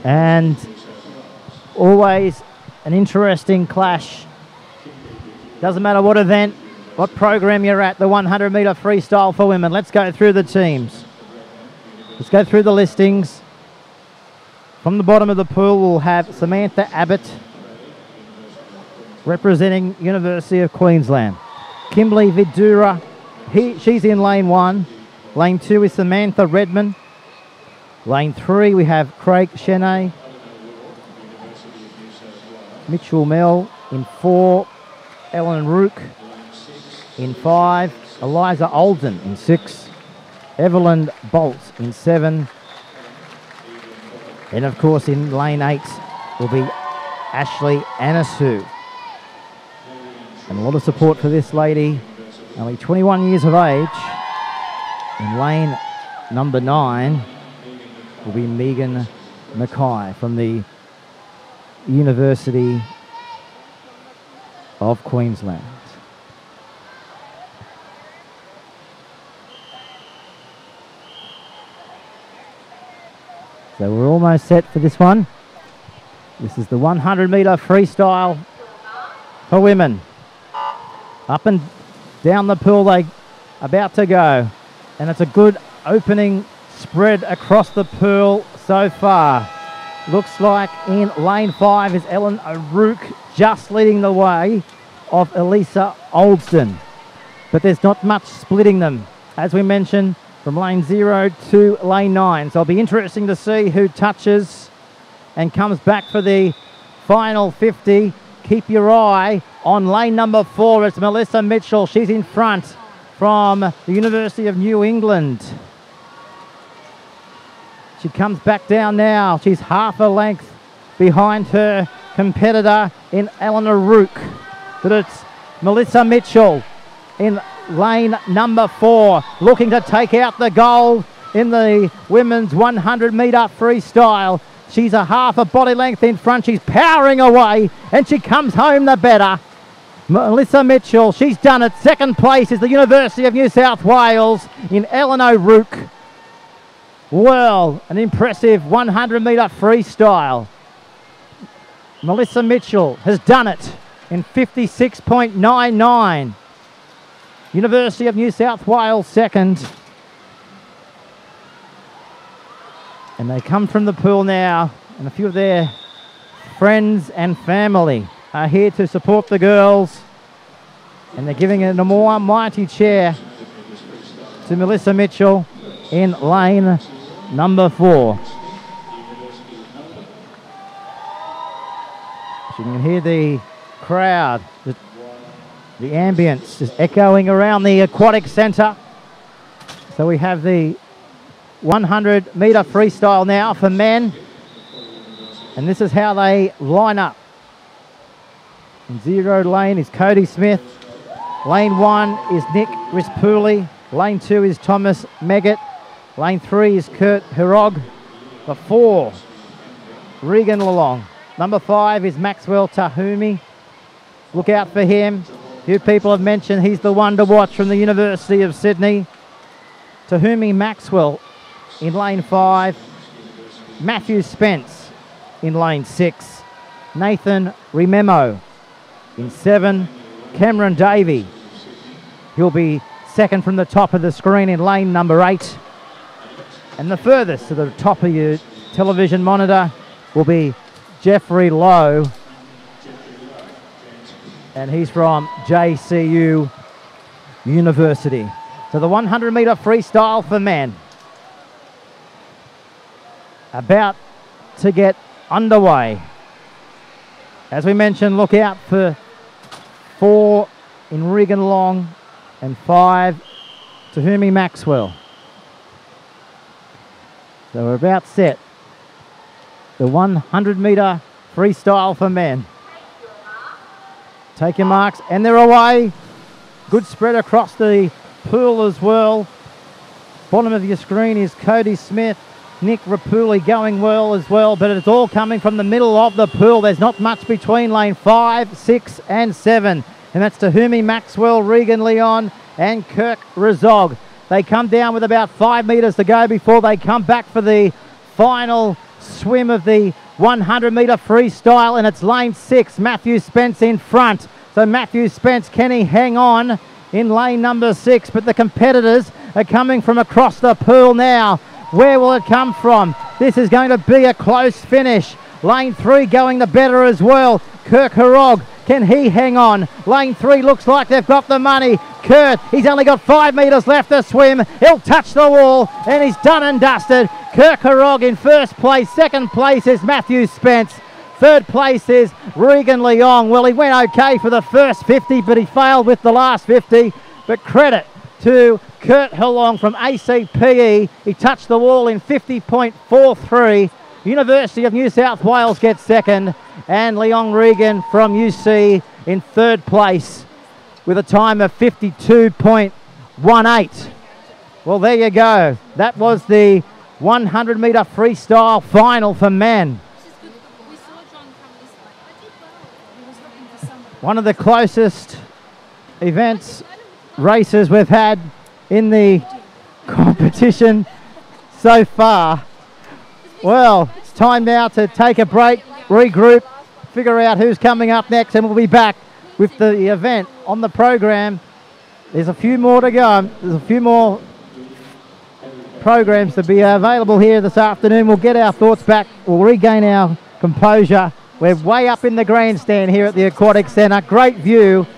And always an interesting clash. Doesn't matter what event, what program you're at, the 100-metre freestyle for women. Let's go through the teams. Let's go through the listings. From the bottom of the pool, we'll have Samantha Abbott, representing University of Queensland. Kimberly Vidura, she's in lane 1. Lane 2 is Samantha Redmond. Lane 3, we have Craig Cheney. Mitchell Mell in 4. Ellen Rook in 5. Eliza Olden in 6. Evelyn Bolt in 7. And of course in lane 8 will be Ashley Anisu. And a lot of support for this lady, only 21 years of age. In lane number 9 will be Megan Mackay from the University of Queensland. So we're almost set for this one. This is the 100-metre freestyle for women. Up and down the pool they about to go. And it's a good opening spread across the pool so far. Looks like in lane 5 is Ellen O'Rourke just leading the way of Elisa Oldston. But there's not much splitting them, as we mentioned, from lane 0 to lane 9. So it'll be interesting to see who touches and comes back for the final 50. Keep your eye on lane number 4. It's Melissa Mitchell. She's in front from the University of New England. She comes back down now. She's half a length behind her competitor in Eleanor Rook. But it's Melissa Mitchell in lane number 4, looking to take out the gold in the women's 100-metre freestyle. She's a half a body length in front. She's powering away, and she comes home the better. Melissa Mitchell, she's done it. Second place is the University of New South Wales in Eleanor Rook. Well, an impressive 100-metre freestyle. Melissa Mitchell has done it in 56.99. University of New South Wales second. And they come from the pool now, and a few of their friends and family are here to support the girls. And they're giving it a more mighty cheer to Melissa Mitchell in lane number 4. So you can hear the crowd, the ambience just echoing around the aquatic centre. So we have the 100 metre freestyle now for men. And this is how they line up. In 0 lane is Cody Smith. Lane 1 is Nick Rispuli. Lane 2 is Thomas Meggett. Lane 3 is Kurt Herog. The 4, Regan Lalong. Number 5 is Maxwell Tahumi. Look out for him. Few people have mentioned he's the one to watch from the University of Sydney. Tahumi Maxwell in lane 5. Matthew Spence in lane 6. Nathan Rememo in 7. Cameron Davey. He'll be second from the top of the screen in lane number 8. And the furthest to the top of your television monitor will be Jeffrey Lowe. And he's from JCU University. So the 100 metre freestyle for men about to get underway. As we mentioned, look out for 4 in Regan Long and 5 Tahumi Maxwell. So we're about set. The 100 metre freestyle for men. Take your marks, and they're away. Good spread across the pool as well. Bottom of your screen is Cody Smith. Nick Rapuli going well as well, but it's all coming from the middle of the pool. There's not much between lane 5, 6 and 7. And that's Tahumi Maxwell, Regan Leon and Kirk Rezog. They come down with about 5 metres to go before they come back for the final swim of the 100 metre freestyle, and it's lane 6, Matthew Spence in front. So Matthew Spence, can he hang on in lane number 6? But the competitors are coming from across the pool now. Where will it come from? This is going to be a close finish. Lane 3 going the better as well. Kirk Herog, can he hang on? Lane 3 looks like they've got the money. Kurt, he's only got 5 metres left to swim. He'll touch the wall, and he's done and dusted. Kirk Herog in first place. Second place is Matthew Spence. Third place is Regan Leong. Well, he went okay for the first 50, but he failed with the last 50. But credit to Kurt Herog from ACPE. He touched the wall in 50.43. University of New South Wales gets second, and Leong Regan from UC in third place with a time of 52.18. Well, there you go. That was the 100 metre freestyle final for men. One of the closest events, races we've had in the competition so far. Well, it's time now to take a break, regroup, figure out who's coming up next, and we'll be back with the event on the program. There's a few more to go. There's a few more programs to be available here this afternoon. We'll get our thoughts back. We'll regain our composure. We're way up in the grandstand here at the Aquatic Centre. Great view.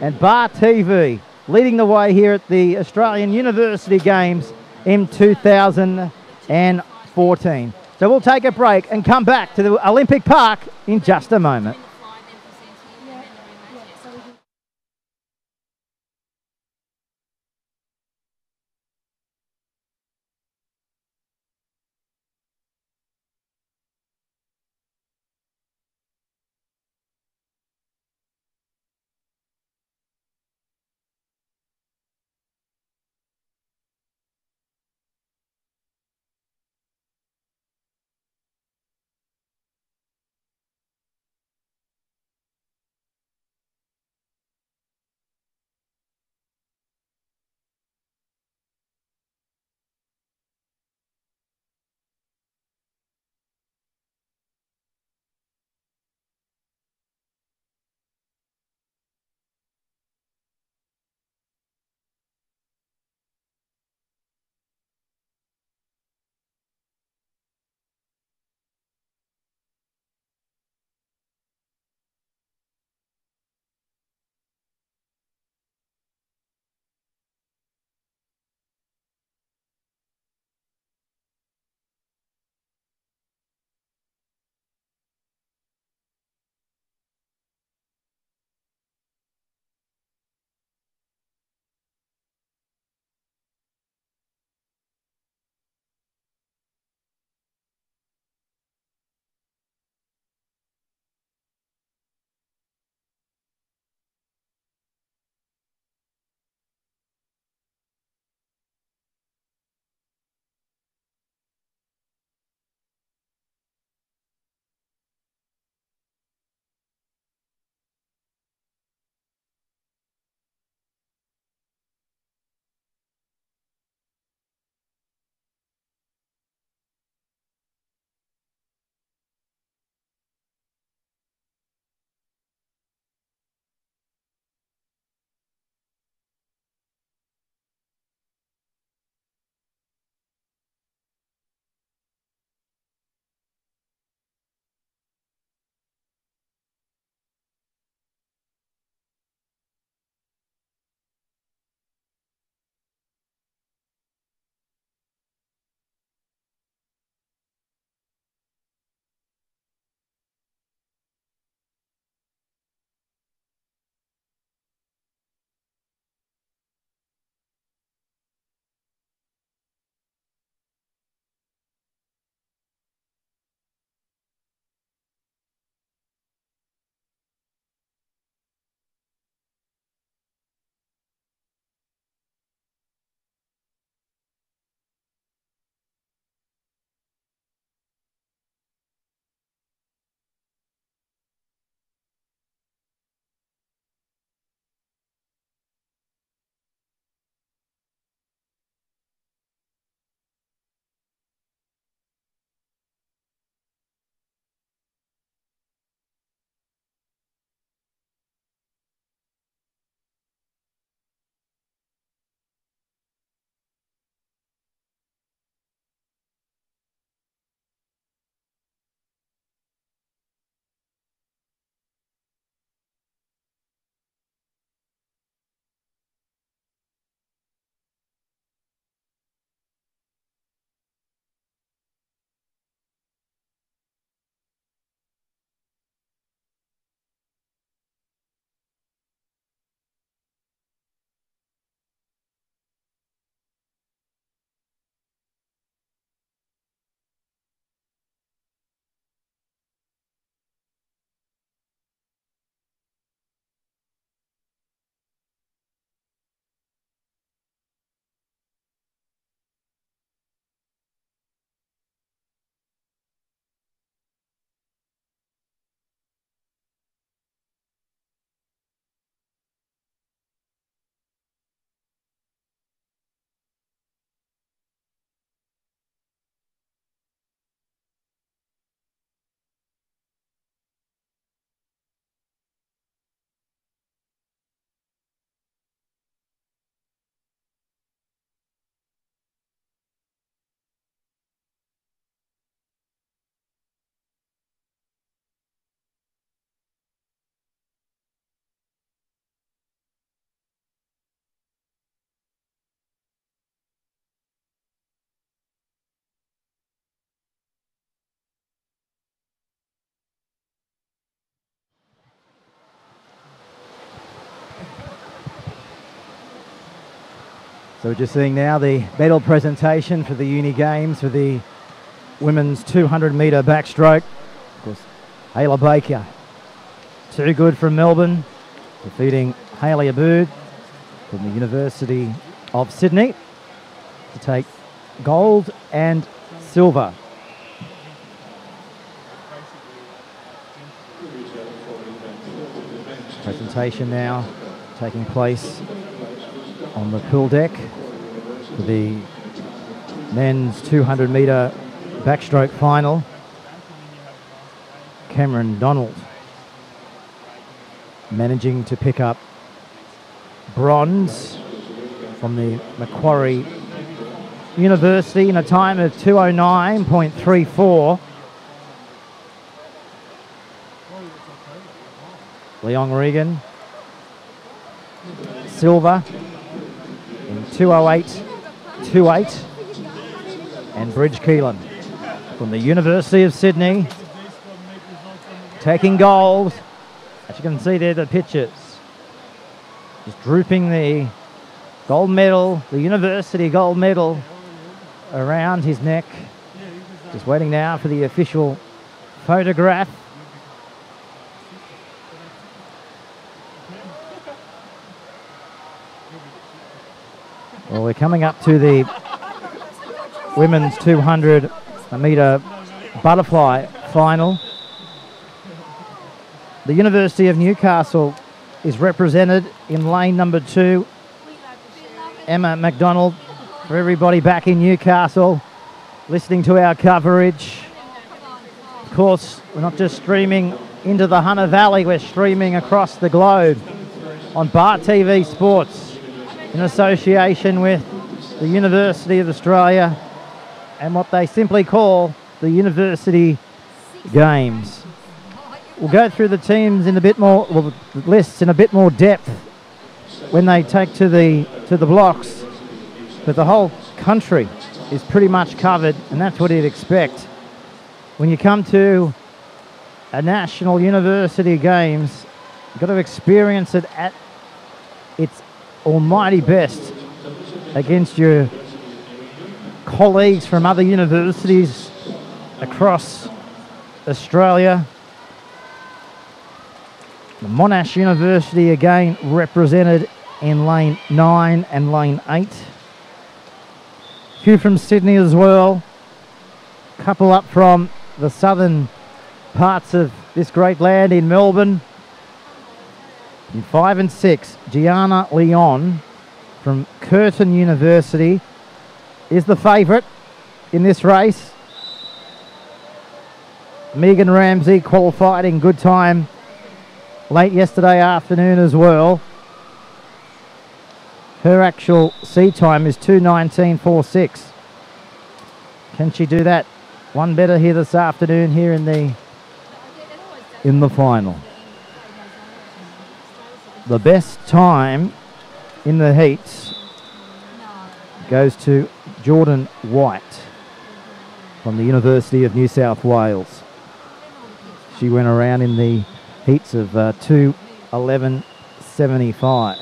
And Bar TV leading the way here at the Australian University Games in 2014. So we'll take a break and come back to the Olympic Park in just a moment. So we're just seeing now the medal presentation for the Uni Games for the women's 200 metre backstroke. Of course, Ayla Baker, too good from Melbourne, defeating Hayley Abood from the University of Sydney to take gold and silver. Presentation now taking place on the pool deck for the men's 200 metre backstroke final. Cameron Donald managing to pick up bronze from the Macquarie University in a time of 2:09.34. Leon Regan, silver in 2:08.28. And Bridge Keelan from the University of Sydney taking gold. As you can see there, the pictures. Just drooping the gold medal, the university gold medal around his neck. Just waiting now for the official photograph. Well, we're coming up to the women's 200 metre butterfly final. The University of Newcastle is represented in lane number 2. Emma McDonald, for everybody back in Newcastle listening to our coverage. Of course, we're not just streaming into the Hunter Valley, we're streaming across the globe on Bar TV Sports in association with the University of Australia and what they simply call the University Games. We'll go through the teams in a bit more, well, the lists in a bit more depth when they take to the blocks, but the whole country is pretty much covered, and that's what you'd expect when you come to a national university games. You've got to experience it at its almighty best against your colleagues from other universities across Australia. The Monash University again represented in lane 9 and lane 8. A few from Sydney as well. A couple up from the southern parts of this great land in Melbourne. In 5 and 6, Gianna Leon from Curtin University is the favourite in this race. Megan Ramsey qualified in good time late yesterday afternoon as well. Her actual sea time is 2:19.46. Can she do that one better here this afternoon here in the final? The best time in the heats goes to Jordan White from the University of New South Wales. She went around in the heats of 2:11.75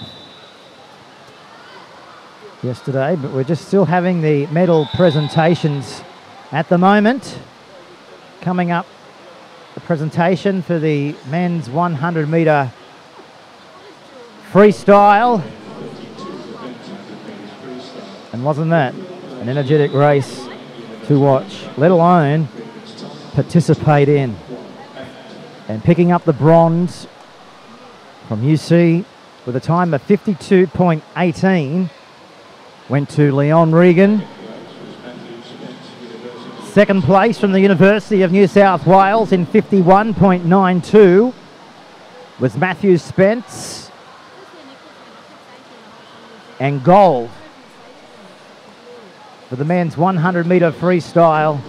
yesterday, but we're just still having the medal presentations at the moment. Coming up, the presentation for the men's 100 metre freestyle. And wasn't that an energetic race to watch, let alone participate in? And picking up the bronze from UC with a time of 52.18 went to Leon Regan. Second place from the University of New South Wales in 51.92 was Matthew Spence. And gold for the men's 100 metre freestyle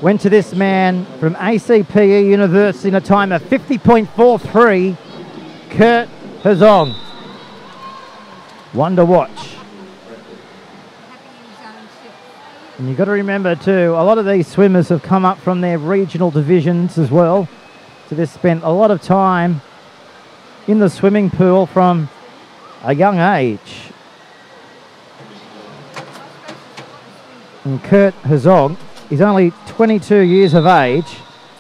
went to this man from ACPE University in a time of 50.43, Kurt Hazong. One to watch. And you've got to remember too, a lot of these swimmers have come up from their regional divisions as well. So they've spent a lot of time in the swimming pool from a young age. And Kurt Herzog is only 22 years of age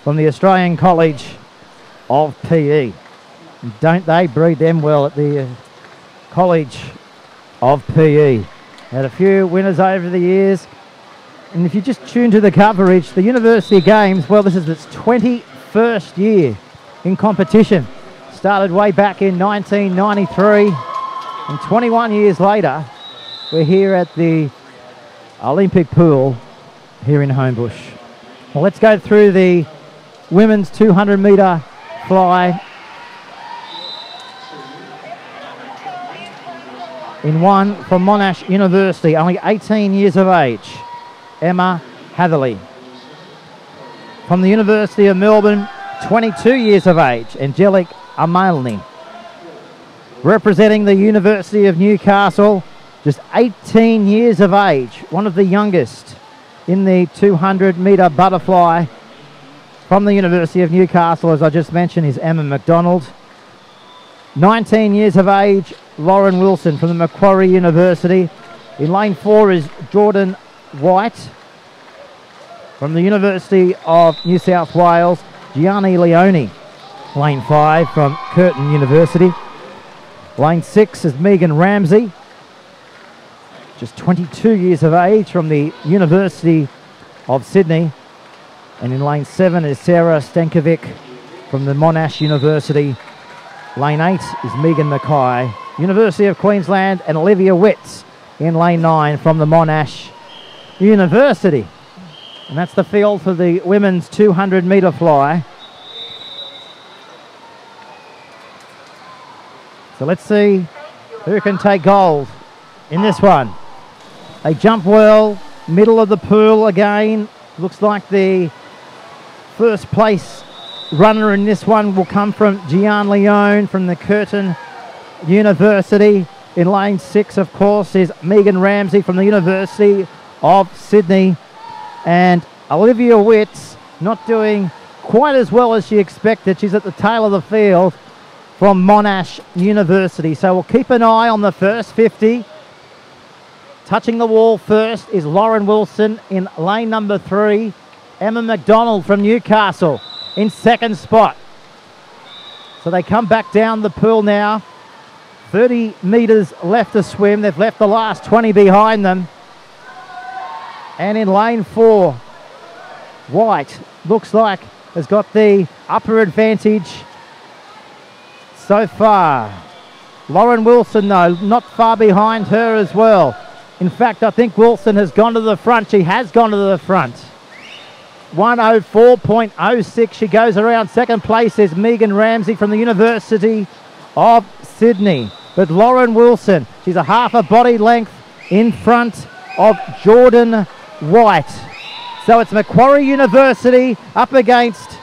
from the Australian College of PE. And don't they breed them well at the College of PE. Had a few winners over the years. And if you just tune to the coverage, the University Games, well, this is its 21st year in competition. Started way back in 1993. And 21 years later, we're here at the Olympic pool here in Homebush. Well, let's go through the women's 200 metre fly. In one from Monash University, only 18 years of age, Emma Hatherley. From the University of Melbourne, 22 years of age, Angelique Amalny. Representing the University of Newcastle, just 18 years of age, one of the youngest in the 200 metre butterfly. From the University of Newcastle, as I just mentioned, is Emma McDonald. 19 years of age, Lauren Wilson from the Macquarie University. In lane 4 is Jordan White. From the University of New South Wales, Gianni Leone. Lane 5 from Curtin University. Lane 6 is Megan Ramsey, just 22 years of age, from the University of Sydney. And in lane 7 is Sarah Stankovic from the Monash University. Lane 8 is Megan Mackay, University of Queensland, and Olivia Witts in lane 9 from the Monash University. And that's the field for the women's 200 metre fly. So let's see who can take gold in this one. They jump well, middle of the pool again. Looks like the first place runner in this one will come from Gian Leone from the Curtin University. In lane 6, of course, is Megan Ramsey from the University of Sydney. And Olivia Witts not doing quite as well as she expected. She's at the tail of the field from Monash University. So we'll keep an eye on the first 50. Touching the wall first is Lauren Wilson in lane number 3. Emma McDonald from Newcastle in second spot. So they come back down the pool now. 30 metres left to swim. They've left the last 20 behind them. And in lane 4, White looks like has got the upper advantage so far. Lauren Wilson, though, not far behind her as well. In fact, I think Wilson has gone to the front. She has gone to the front. 1:04.06. She goes around. Second place is Megan Ramsey from the University of Sydney. But Lauren Wilson, she's a half a body length in front of Jordan White. So it's Macquarie University up against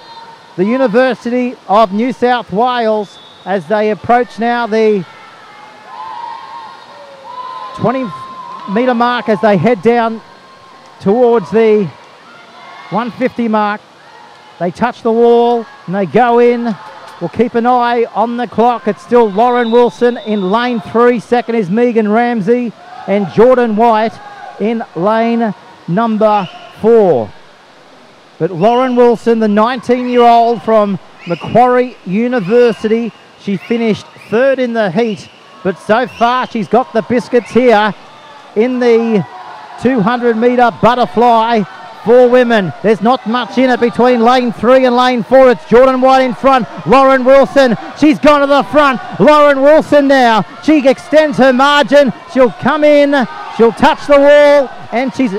the University of New South Wales as they approach now the 20 metre mark as they head down towards the 150 mark. They touch the wall and they go in. We'll keep an eye on the clock. It's still Lauren Wilson in lane 3. Second is Megan Ramsey and Jordan White in lane number 4. But Lauren Wilson, the 19-year-old from Macquarie University, she finished third in the heat, but so far she's got the biscuits here in the 200 metre butterfly for women. There's not much in it between lane 3 and lane 4. It's Jordan White in front. Lauren Wilson, she's gone to the front. Lauren Wilson now, she extends her margin. She'll come in, she'll touch the wall, and she's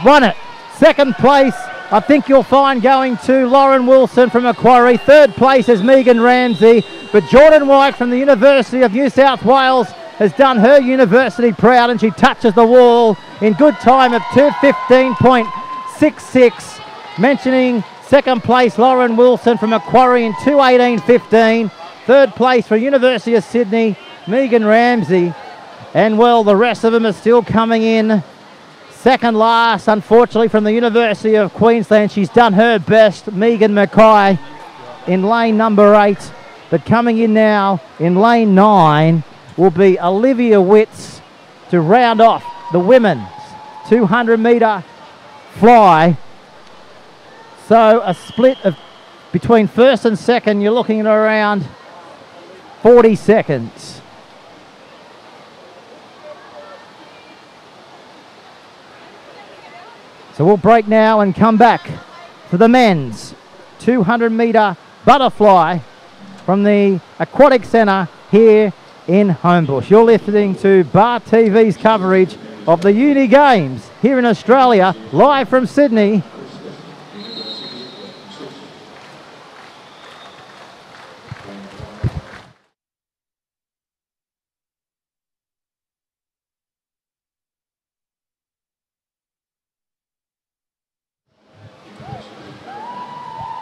won it. Second place, I think you'll find going to Lauren Wilson from Macquarie. Third place is Megan Ramsey. But Jordan White from the University of New South Wales has done her university proud, and she touches the wall in good time of 2:15.66. Mentioning second place Lauren Wilson from Macquarie in 2:18.15. Third place for University of Sydney, Megan Ramsey. And well, the rest of them are still coming in. Second last, unfortunately, from the University of Queensland. She's done her best, Megan Mackay in lane number 8. But coming in now in lane 9 will be Olivia Witts to round off the women's 200-metre fly. So a split of between first and second, you're looking at around 40 seconds. So we'll break now and come back for the men's 200-metre butterfly from the Aquatic Centre here in Homebush. You're listening to Bar TV's coverage of the Uni Games here in Australia, live from Sydney.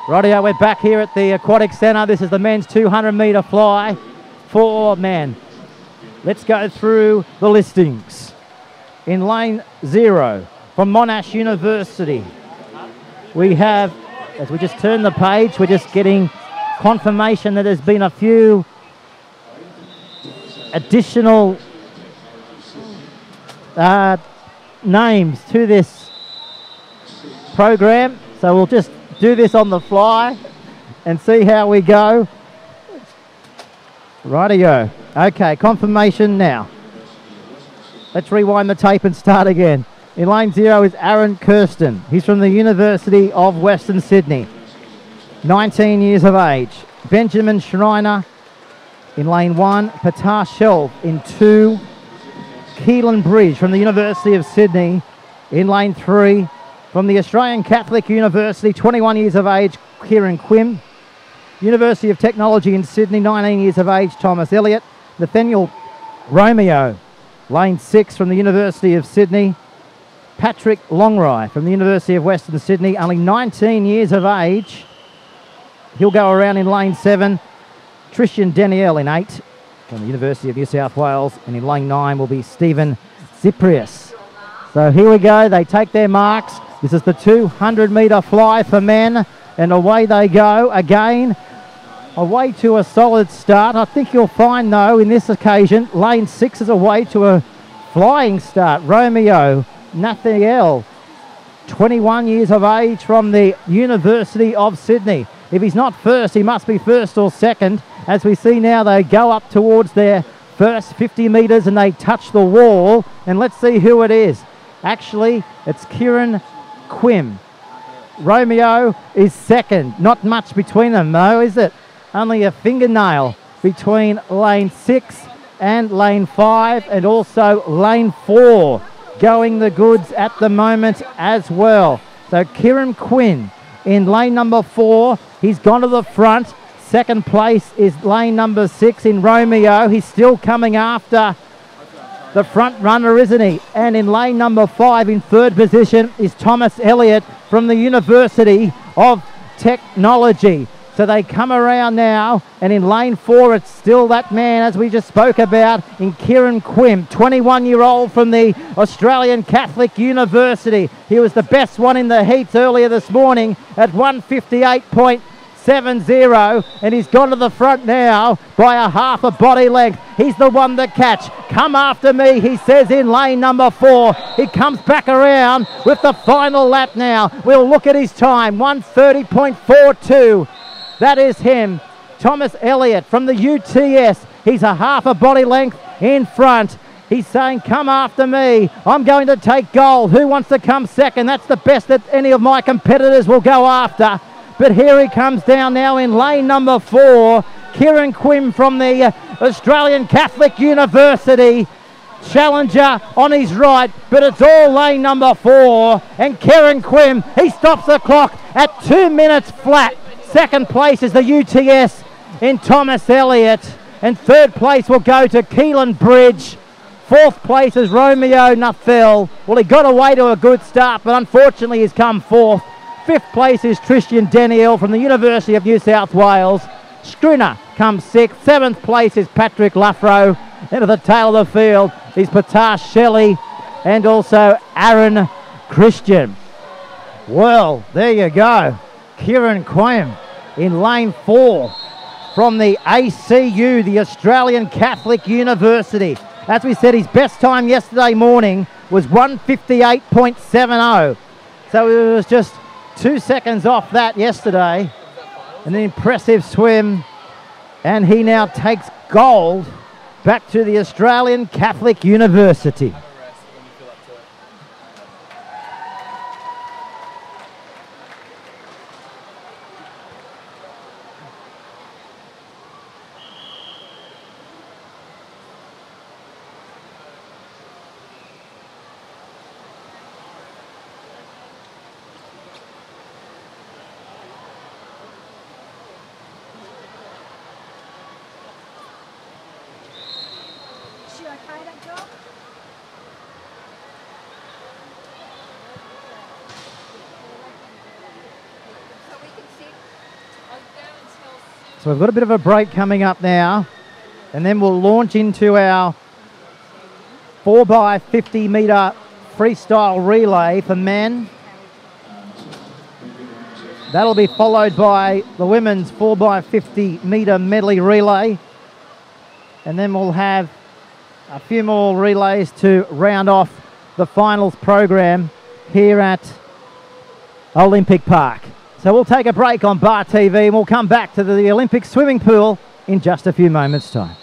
Rightio, we're back here at the Aquatic Centre. This is the men's 200-metre fly for men. Let's go through the listings. In lane 0 from Monash University, we have, as we just turn the page, we're just getting confirmation that there's been a few additional names to this program. So we'll just do this on the fly and see how we go. Rightio. Okay, confirmation now. Let's rewind the tape and start again. In lane 0 is Aaron Kirsten. He's from the University of Western Sydney. 19 years of age. Benjamin Schreiner in lane 1. Patar Shelf in 2. Keelan Bridge from the University of Sydney in lane 3. From the Australian Catholic University, 21 years of age, Kieran Quim. University of Technology in Sydney, 19 years of age, Thomas Elliott. Nathaniel Romeo, lane 6 from the University of Sydney. Patrick Longry from the University of Western Sydney, only 19 years of age. He'll go around in lane 7. Tristan Danielle in 8 from the University of New South Wales. And in lane 9 will be Stephen Cyprius. So here we go, they take their marks. This is the 200-metre fly for men, and away they go again. Away to a solid start. I think you'll find, though, in this occasion, lane 6 is away to a flying start. Romeo Nathaniel, 21 years of age from the University of Sydney. If he's not first, he must be first or second. As we see now, they go up towards their first 50 metres and they touch the wall. And let's see who it is. Actually, it's Kieran Quim. Romeo is second. Not much between them, though, is it? Only a fingernail between lane 6 and lane 5, and also lane 4 going the goods at the moment as well. So Kieran Quinn in lane number 4. He's gone to the front. Second place is lane number 6 in Romeo. He's still coming after the front runner, isn't he? And in lane number 5 in third position is Thomas Elliott from the University of Technology. So they come around now, and in lane 4 it's still that man as we just spoke about in Kieran Quim, 21-year-old from the Australian Catholic University. He was the best one in the heats earlier this morning at 158.70, and he's gone to the front now by a half a body length. He's the one to catch. Come after me, he says in lane number 4. He comes back around with the final lap now. We'll look at his time, 130.42. That is him, Thomas Elliott from the UTS. He's a half a body length in front. He's saying, come after me. I'm going to take gold. Who wants to come second? That's the best that any of my competitors will go after. But here he comes down now in lane number 4. Kieran Quim from the Australian Catholic University. Challenger on his right, but it's all lane number 4. And Kieran Quim, he stops the clock at 2 minutes flat. Second place is the UTS in Thomas Elliott. And third place will go to Keelan Bridge. Fourth place is Romeo Nuthel. Well, he got away to a good start, but unfortunately he's come fourth. Fifth place is Tristan Danielle from the University of New South Wales. Skriner comes sixth. Seventh place is Patrick Luffro. Into the tail of the field is Patar Shelley and also Aaron Christian. Well, there you go. Kieran Quim in lane 4 from the ACU, the Australian Catholic University. As we said, his best time yesterday morning was 1:58.70. So it was just 2 seconds off that yesterday. An impressive swim. And he now takes gold back to the Australian Catholic University. So we've got a bit of a break coming up now, and then we'll launch into our 4x50 metre freestyle relay for men. That'll be followed by the women's 4x50 metre medley relay. And then we'll have a few more relays to round off the finals program here at Olympic Park. So we'll take a break on Bar TV and we'll come back to the Olympic swimming pool in just a few moments' time.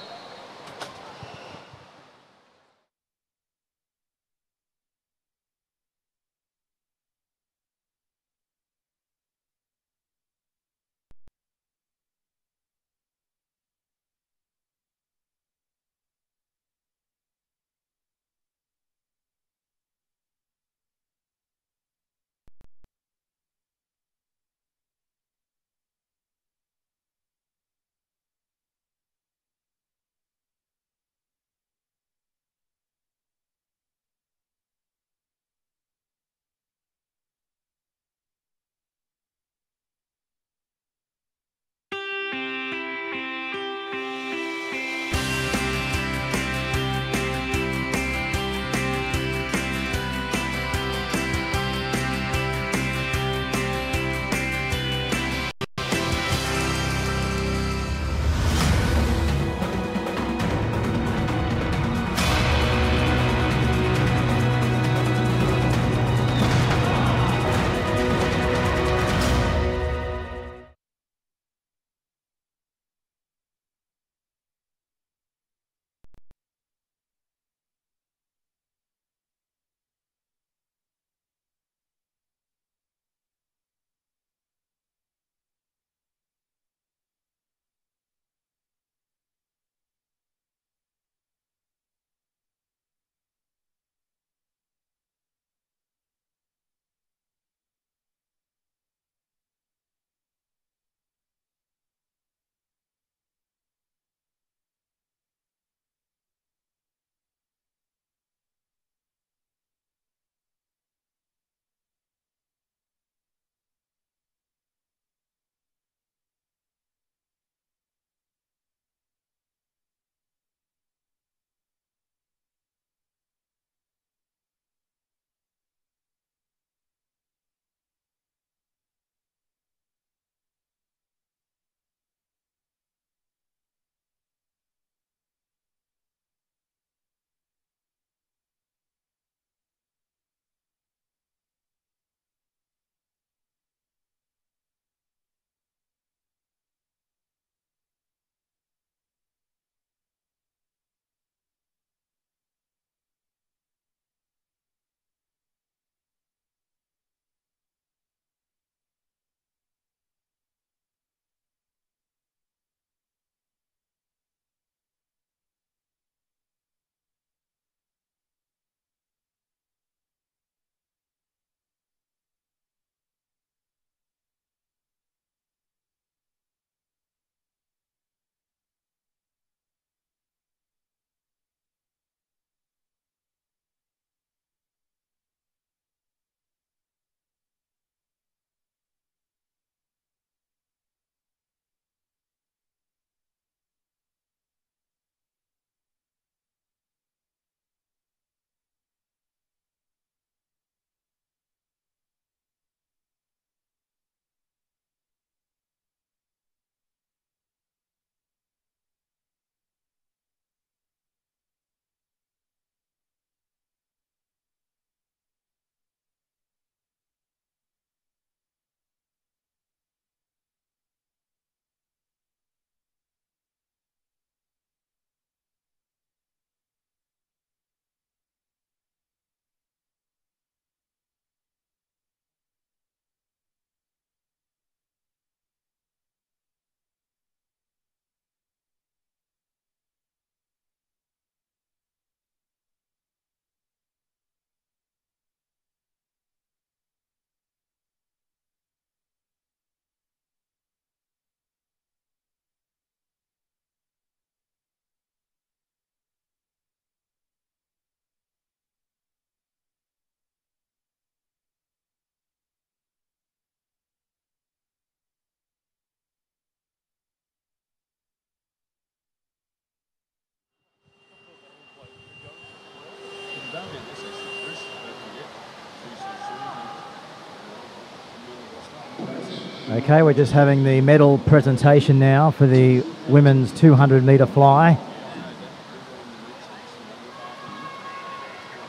Okay, we're just having the medal presentation now for the women's 200-metre fly.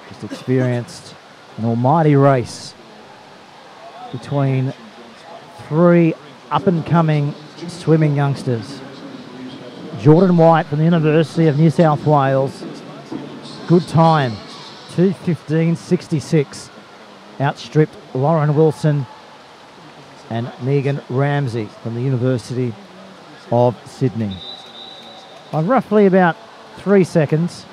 Just experienced an almighty race between three up-and-coming swimming youngsters. Jordan White from the University of New South Wales, good time, 2:15.66, outstripped Lauren Wilson and Megan Ramsey from the University of Sydney by roughly about 3 seconds.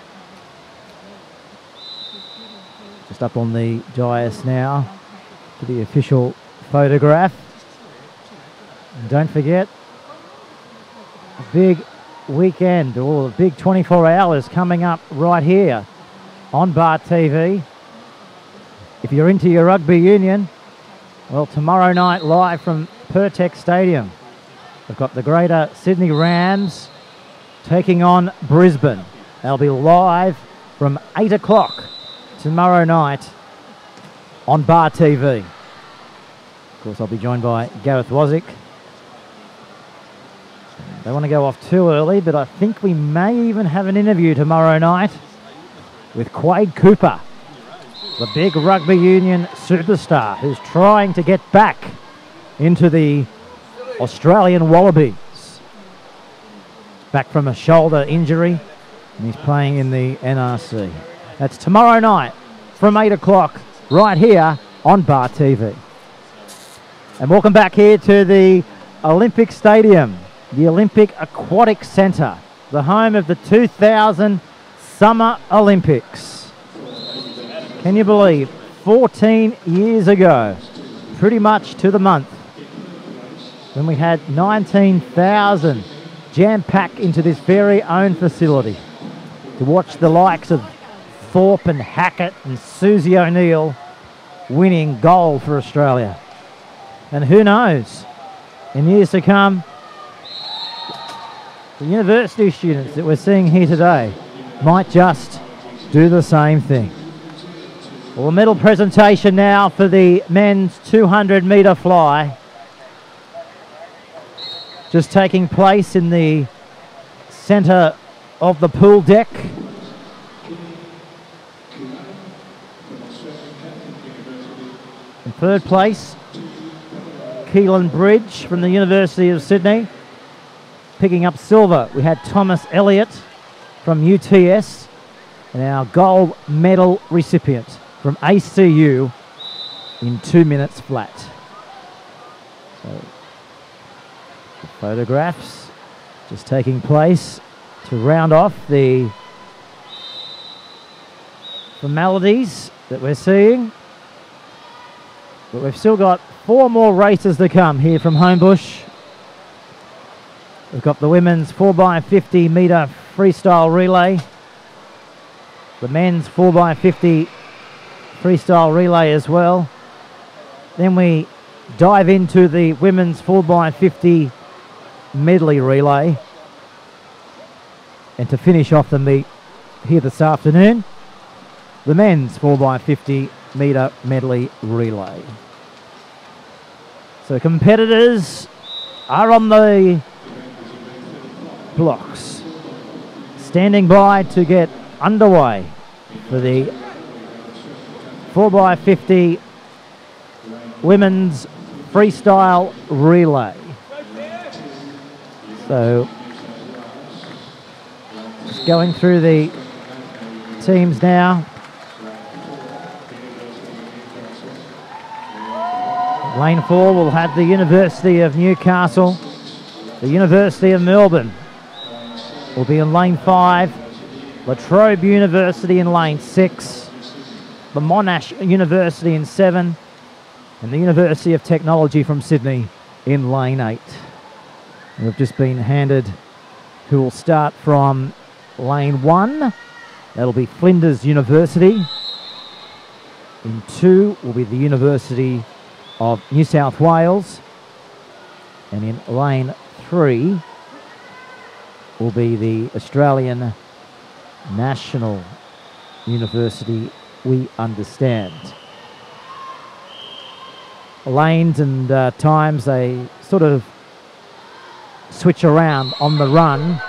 Just up on the dais now for the official photograph. And don't forget, a big weekend, or a big 24 hours coming up right here on Bar TV. If you're into your rugby union, well, tomorrow night live from Pertex Stadium, we've got the Greater Sydney Rams taking on Brisbane. They'll be live from 8 o'clock tomorrow night on Bar TV. Of course, I'll be joined by Gareth Wazick. They want to go off too early, but I think we may even have an interview tomorrow night with Quade Cooper, the big rugby union superstar who's trying to get back into the Australian Wallabies. Back from a shoulder injury, and he's playing in the NRC. That's tomorrow night from 8 o'clock right here on Bar TV. And welcome back here to the Olympic Stadium, the Olympic Aquatic Centre, the home of the 2000 Summer Olympics. Can you believe, 14 years ago, pretty much to the month, when we had 19,000 jam-packed into this very own facility to watch the likes of Thorpe and Hackett and Susie O'Neill winning gold for Australia. And who knows, in years to come, the university students that we're seeing here today might just do the same thing. Well, a medal presentation now for the men's 200-metre fly. Just taking place in the centre of the pool deck. In third place, Keelan Bridge from the University of Sydney. Picking up silver, we had Thomas Elliott from UTS, and our gold medal recipient from ACU in 2 minutes flat. So, the photographs just taking place to round off the formalities that we're seeing. But we've still got 4 more races to come here from Homebush. We've got the women's 4x50 metre freestyle relay, the men's 4x50 freestyle relay as well. Then we dive into the women's 4x50 medley relay. And to finish off the meet here this afternoon, the men's 4x50 metre medley relay. So competitors are on the blocks, standing by to get underway for the 4x50 women's freestyle relay. So, just going through the teams now. Lane 4 will have the University of Newcastle, the University of Melbourne will be in lane 5, La Trobe University in lane 6, the Monash University in 7, and the University of Technology from Sydney in lane 8. And we've just been handed who will start from lane 1. That'll be Flinders University. In 2 will be the University of New South Wales. And in lane 3 will be the Australian National University, we understand. Lanes and times, they sort of switch around on the run.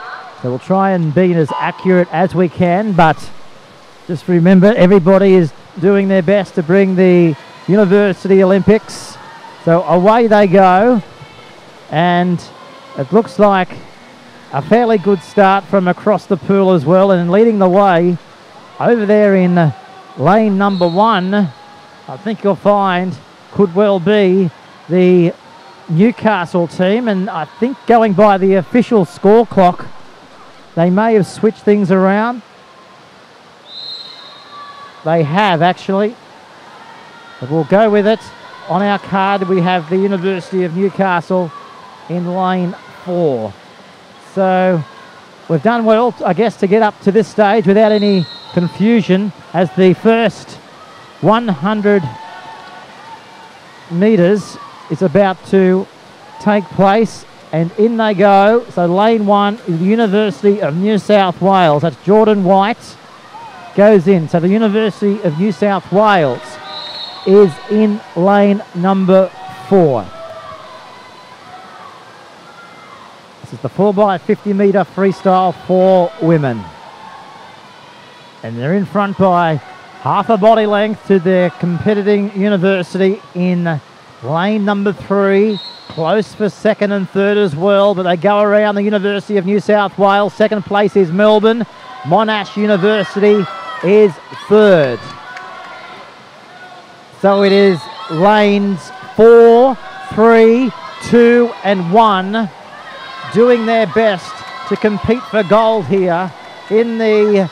So we'll try and be as accurate as we can, but just remember everybody is doing their best to bring the University Olympics. So away they go, and it looks like a fairly good start from across the pool as well, and leading the way over there in lane number 1, I think you'll find could well be the Newcastle team, and I think going by the official score clock, they may have switched things around. They have actually, but we'll go with it. On our card we have the University of Newcastle in lane 4. So we've done well, I guess, to get up to this stage without any confusion, as the first 100 metres is about to take place, and in they go. So lane 1 is the University of New South Wales. That's Jordan White goes in. So the University of New South Wales is in lane number 4. This is the 4x50 metre freestyle for women. And they're in front by half a body length to their competing university in lane number 3. Close for second and third as well, but they go around the University of New South Wales. Second place is Melbourne. Monash University is third. So it is lanes 4, 3, 2 and 1 doing their best to compete for gold here in the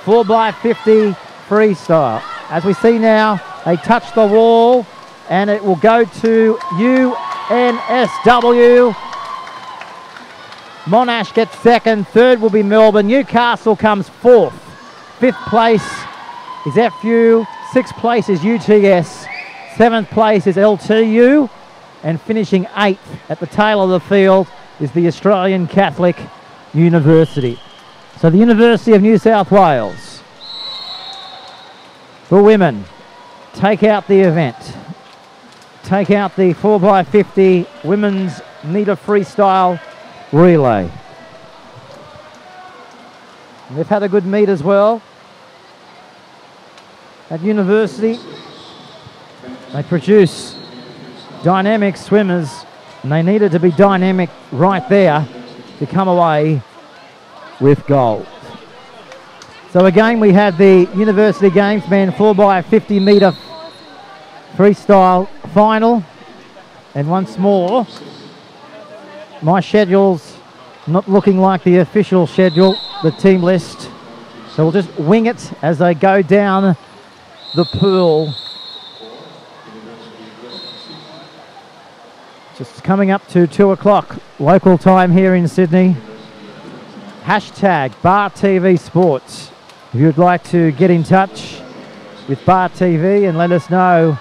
4x50 freestyle. As we see now, they touch the wall and it will go to UNSW. Monash gets second, third will be Melbourne. Newcastle comes fourth. Fifth place is FU, sixth place is UTS, seventh place is LTU, and finishing 8th at the tail of the field is the Australian Catholic University. So the University of New South Wales, for women, take out the event. Take out the 4x50 women's metre freestyle relay. And they've had a good meet as well. At university, they produce dynamic swimmers, and they needed to be dynamic right there to come away with gold. So again, we had the University Games men 4x50 metre freestyle final, and once more, my schedule's not looking like the official schedule, the team list, so we'll just wing it as they go down the pool. Just coming up to 2 o'clock local time here in Sydney. Hashtag Bar TV Sports. If you'd like to get in touch with Bar TV and let us know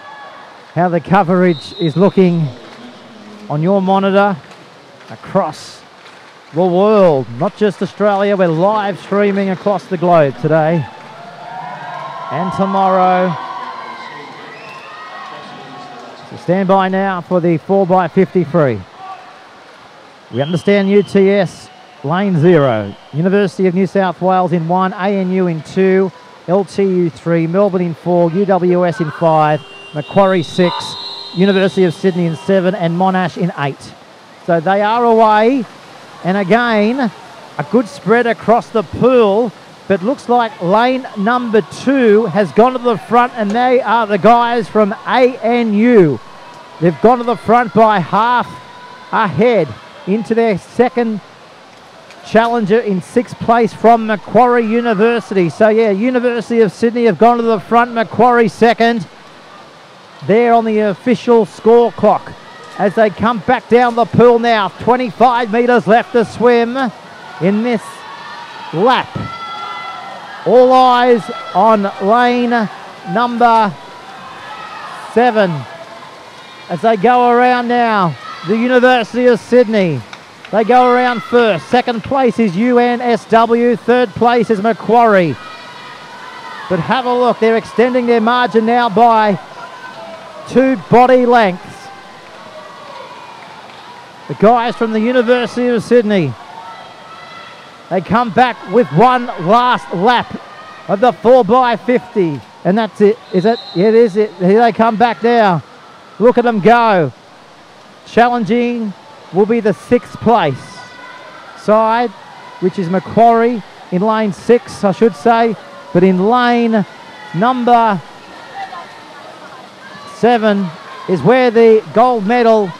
how the coverage is looking on your monitor across the world, not just Australia. We're live streaming across the globe today and tomorrow. So stand by now for the 4x50 free. We understand UTS lane 0, University of New South Wales in 1, ANU in 2, LTU 3, Melbourne in 4, UWS in 5, Macquarie 6, University of Sydney in 7 and Monash in 8. So they are away, and again a good spread across the pool, but looks like lane number 2 has gone to the front, and they are the guys from ANU. They've gone to the front by half ahead into their second challenger in 6th place from Macquarie University. So yeah, University of Sydney have gone to the front, Macquarie second. There on the official score clock as they come back down the pool now. 25 metres left to swim in this lap. All eyes on lane number 7 as they go around now. The University of Sydney, they go around first. Second place is UNSW. Third place is Macquarie. But have a look, they're extending their margin now by 2 body lengths. The guys from the University of Sydney, they come back with one last lap of the 4x50. And that's it. Is it? Yeah, it is it. Here they come back now. Look at them go. Challenging will be the 6th place side, which is Macquarie in lane 6, I should say. But in lane number 7 is where the gold medal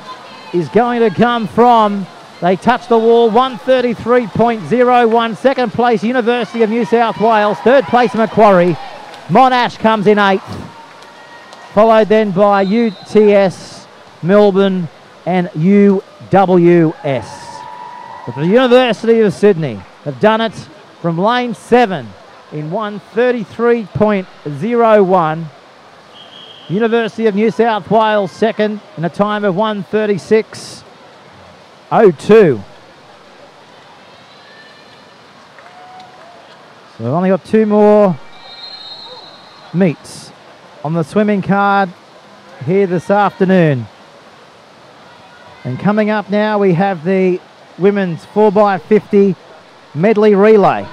is going to come from. They touch the wall, 133.01. Second place, University of New South Wales. Third place, Macquarie. Monash comes in 8th, followed then by UTS, Melbourne and UWS. But the University of Sydney have done it from lane 7 in 133.01. University of New South Wales second in a time of 136.02. So we've only got 2 more meets on the swimming card here this afternoon. And coming up now, we have the women's 4x50 medley relay.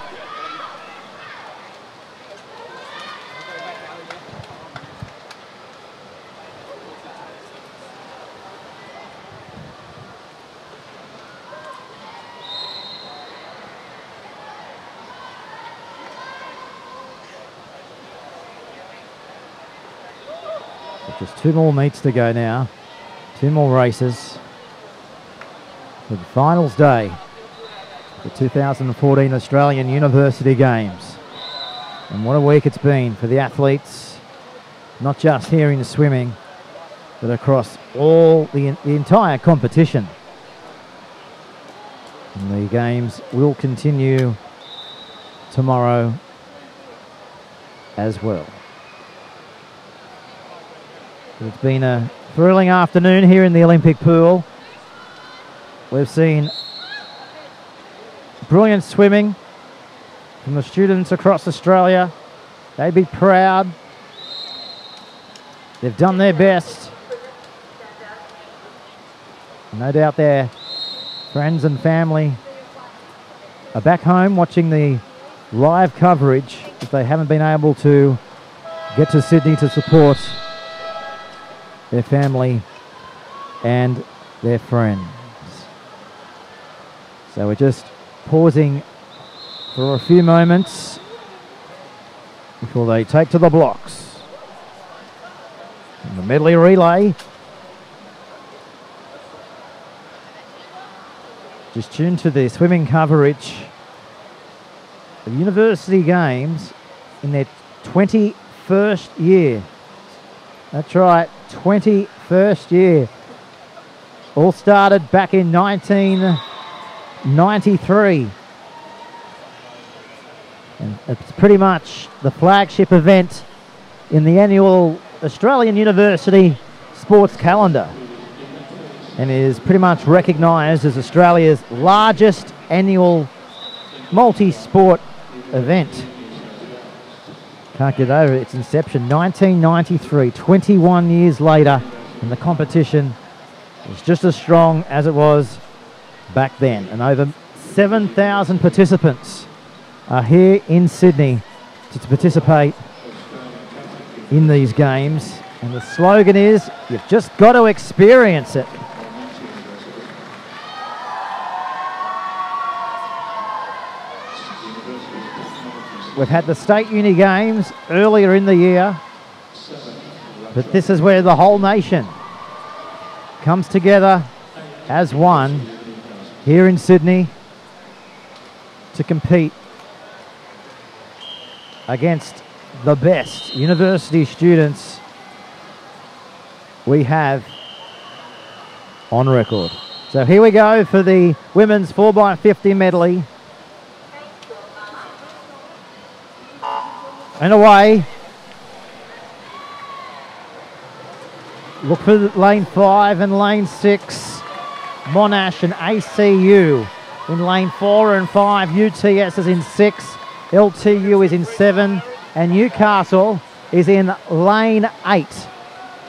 Just 2 more meets to go now. 2 more races for the finals day, the 2014 Australian University Games. And what a week it's been for the athletes, not just here in swimming, but across all the entire competition. And the games will continue tomorrow as well. It's been a thrilling afternoon here in the Olympic pool. We've seen brilliant swimming from the students across Australia. They'd be proud. They've done their best. No doubt their friends and family are back home watching the live coverage if they haven't been able to get to Sydney to support their family and their friends. So we're just pausing for a few moments before they take to the blocks. And the medley relay. Just tuned to the swimming coverage of University Games in their 21st year. That's right, 21st year. All started back in 1993. And it's pretty much the flagship event in the annual Australian University sports calendar, and is pretty much recognised as Australia's largest annual multi-sport event. Can't get over its inception, 1993, 21 years later, and the competition is just as strong as it was back then. And over 7,000 participants are here in Sydney to participate in these games. And the slogan is, you've just got to experience it. We've had the State Uni Games earlier in the year, but this is where the whole nation comes together as one here in Sydney to compete against the best university students we have on record. So here we go for the women's 4x50 medley. And away. Look for lane 5 and lane 6. Monash and ACU in lane 4 and 5. UTS is in 6. LTU is in 7. And Newcastle is in lane 8.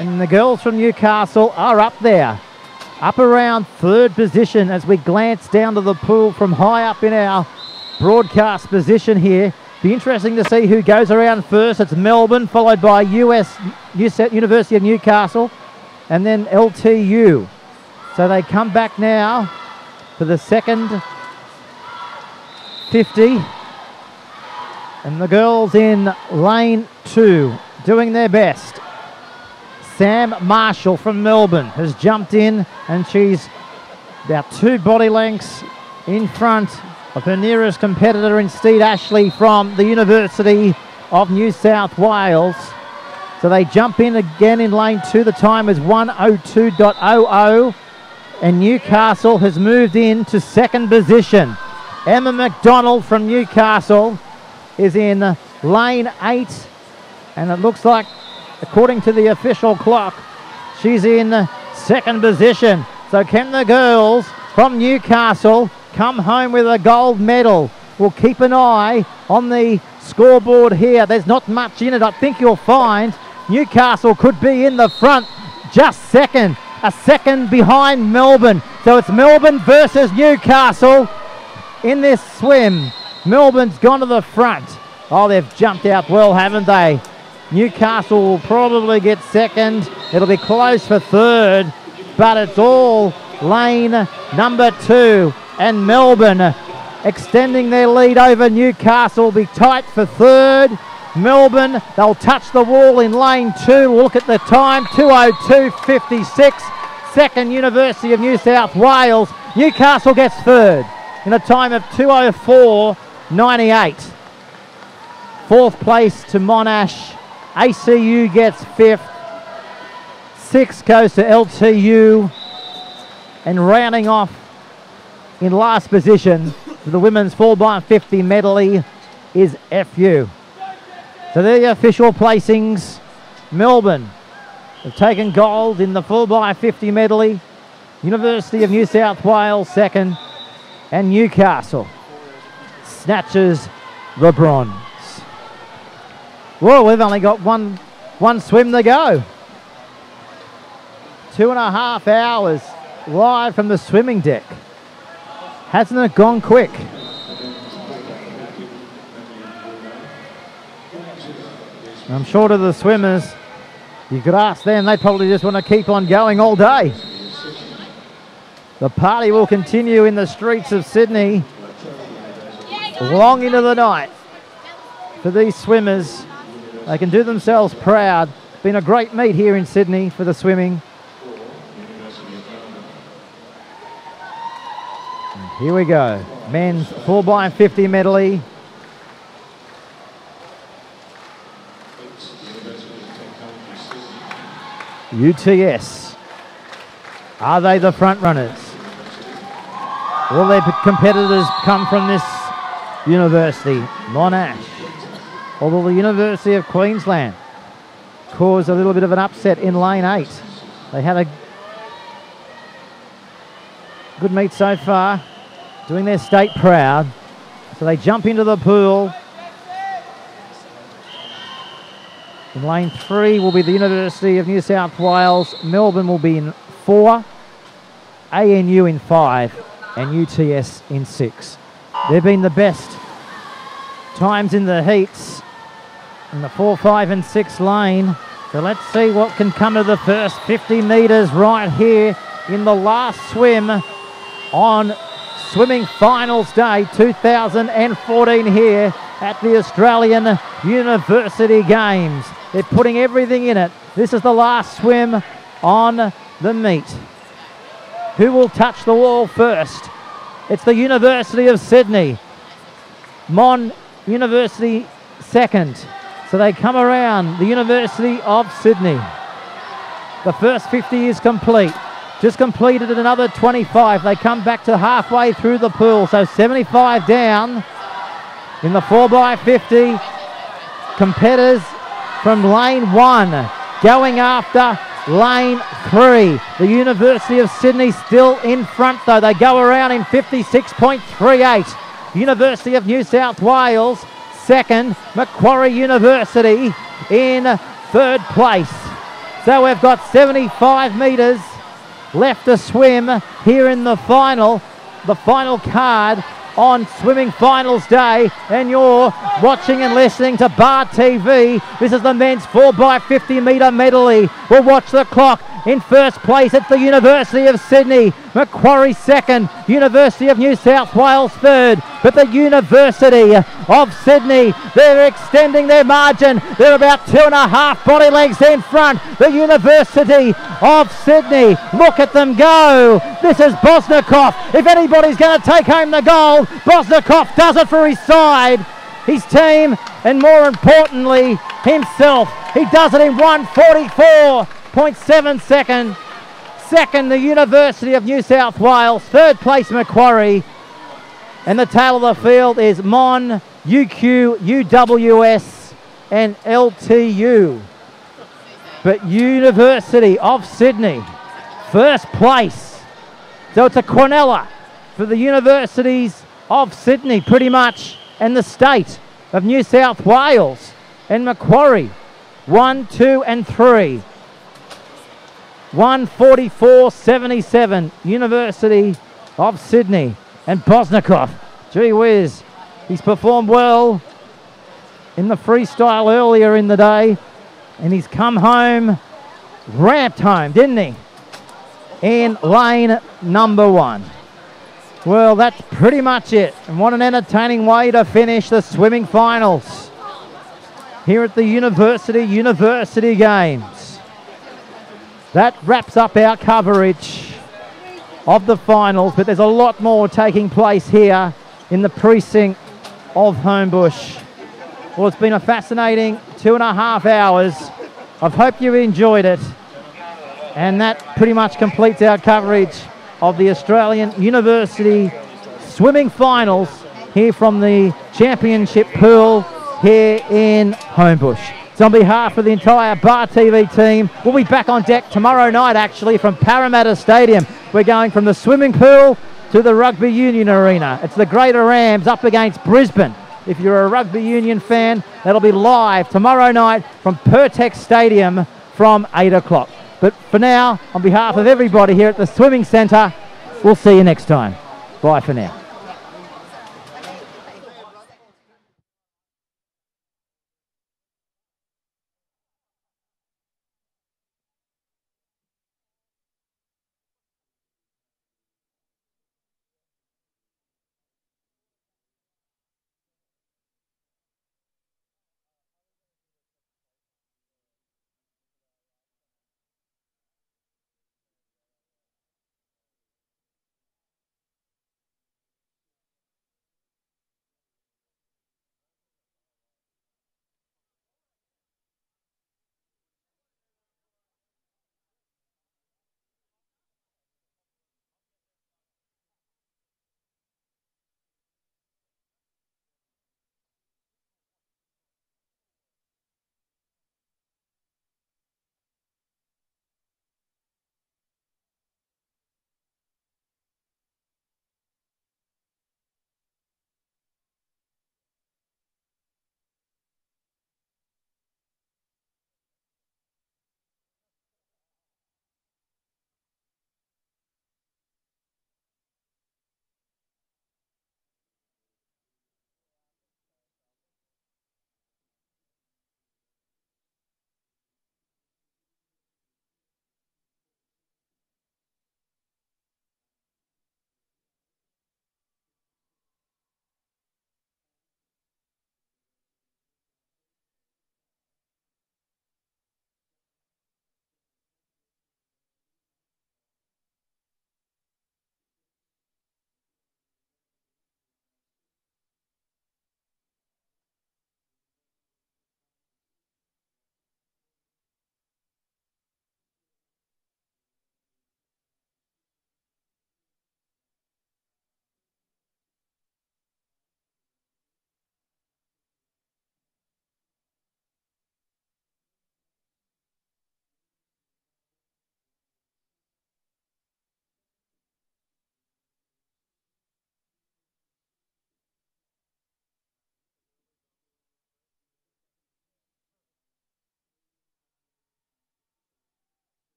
And the girls from Newcastle are up there. up around third position as we glance down to the pool from high up in our broadcast position here. Be interesting to see who goes around first. It's Melbourne, followed by University of Newcastle, and then LTU. So they come back now for the second 50. And the girls in lane 2 doing their best. Sam Marshall from Melbourne has jumped in, and she's about 2 body lengths in front of her nearest competitor in Steed Ashley from the University of New South Wales. So they jump in again in lane 2. The time is 1:02.00, and Newcastle has moved in to second position. Emma McDonald from Newcastle is in lane 8, and it looks like, according to the official clock, she's in second position. So can the girls from Newcastle come home with a gold medal? We'll keep an eye on the scoreboard here. There's not much in it. I think you'll find Newcastle could be in the front, just second, a second behind Melbourne. So it's Melbourne versus Newcastle in this swim. Melbourne's gone to the front. Oh, they've jumped out well, haven't they? Newcastle will probably get second. It'll be close for third, but it's all lane number 2. And Melbourne extending their lead over Newcastle will be tight for third. Melbourne, they'll touch the wall in lane 2. We'll look at the time, 2:02.56. Second, University of New South Wales. Newcastle gets third in a time of 2:04.98. Fourth place to Monash. ACU gets 5th. 6th goes to LTU. And rounding off in last position for the women's 4x50 medley is FU. So they're the official placings. Melbourne have taken gold in the 4x50 medley. University of New South Wales second. And Newcastle snatches the bronze. Well, we've only got one swim to go. 2.5 hours live from the swimming deck. Hasn't it gone quick? I'm sure to the swimmers, you could ask them, they probably just want to keep on going all day. The party will continue in the streets of Sydney long into the night. For these swimmers, they can do themselves proud. It's been a great meet here in Sydney for the swimming. And here we go. Men's 4x50 medley. UTS. Are they the front runners? All their competitors come from this university, Monash. Although the University of Queensland caused a little bit of an upset in lane 8. They had a good meet so far, doing their state proud. So they jump into the pool. In lane 3 will be the University of New South Wales. Melbourne will be in 4, ANU in 5, and UTS in 6. They've been the best times in the heats in the 4, 5 and 6 lane. So let's see what can come of the first 50 metres right here in the last swim on Swimming Finals Day 2014 here at the Australian University Games. They're putting everything in it. This is the last swim on the meet. Who will touch the wall first? It's the University of Sydney. Mon University second. So they come around the University of Sydney. The first 50 is complete. Just completed at another 25. They come back to halfway through the pool. So 75 down in the 4x50. Competitors from lane 1 going after lane 3. The University of Sydney still in front though. They go around in 56.38. University of New South Wales second. Macquarie University in third place. So we've got 75 metres left to swim here in the final card on Swimming Finals Day, and you're watching and listening to Bar TV. This is the men's 4x50 metre medley. We'll watch the clock. In first place, it's the University of Sydney. Macquarie second. University of New South Wales third. But the University of Sydney, they're extending their margin. They're about 2.5 body lengths in front. The University of Sydney, look at them go. This is Bosnikoff. If anybody's going to take home the gold, Bosnikoff does it for his side, his team, and more importantly, himself. He does it in 1:44.7 seconds. Second, the University of New South Wales. Third place, Macquarie. And the tail of the field is Mon, UQ, UWS, and LTU. But University of Sydney, first place. So it's a quinella for the Universities of Sydney, pretty much, and the state of New South Wales. And Macquarie, 1, 2, and 3. 1:44.77, University of Sydney. And Bosnikoff, gee whiz, he's performed well in the freestyle earlier in the day, and he's come home, ramped home, didn't he, in lane number 1. Well, that's pretty much it, and what an entertaining way to finish the swimming finals here at the University Games. That wraps up our coverage of the finals, but there's a lot more taking place here in the precinct of Homebush. Well, it's been a fascinating 2.5 hours. I hope you enjoyed it, and that pretty much completes our coverage of the Australian University Swimming Finals here from the championship pool here in Homebush. So on behalf of the entire Bar TV team, we'll be back on deck tomorrow night actually from Parramatta Stadium. We're going from the swimming pool to the Rugby Union Arena. It's the Greater Rams up against Brisbane. If you're a Rugby Union fan, that'll be live tomorrow night from Pertex Stadium from 8 o'clock. But for now, on behalf of everybody here at the Swimming Centre, we'll see you next time. Bye for now.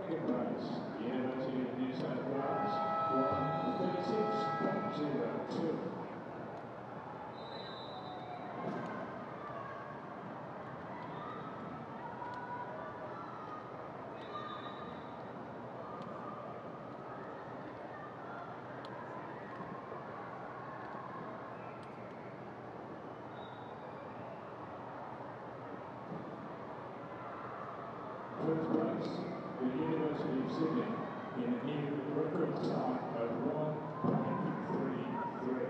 Second prize, the University of New South Wales, 136.02. First place, the University of Sydney, in a new record time of 1.33.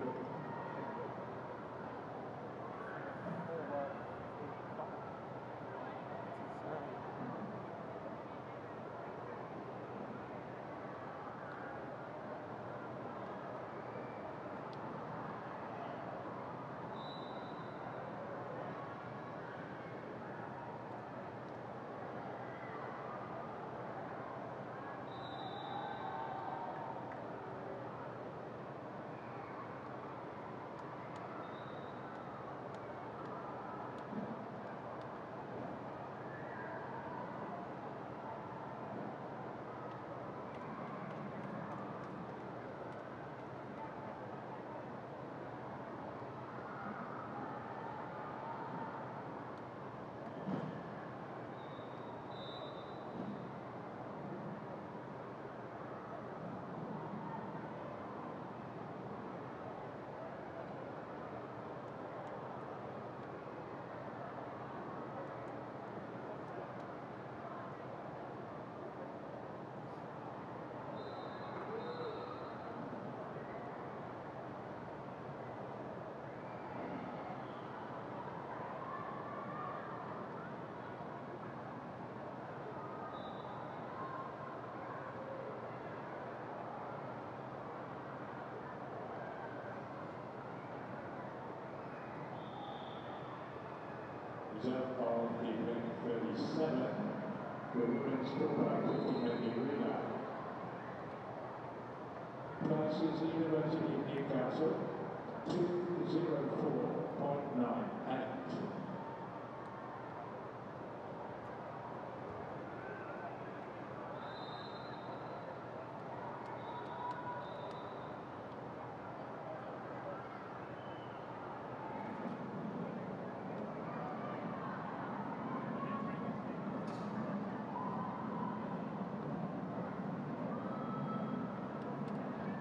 Result of the event 37, the women's 4x50 medley relay. Prices, University of Newcastle, 204.98.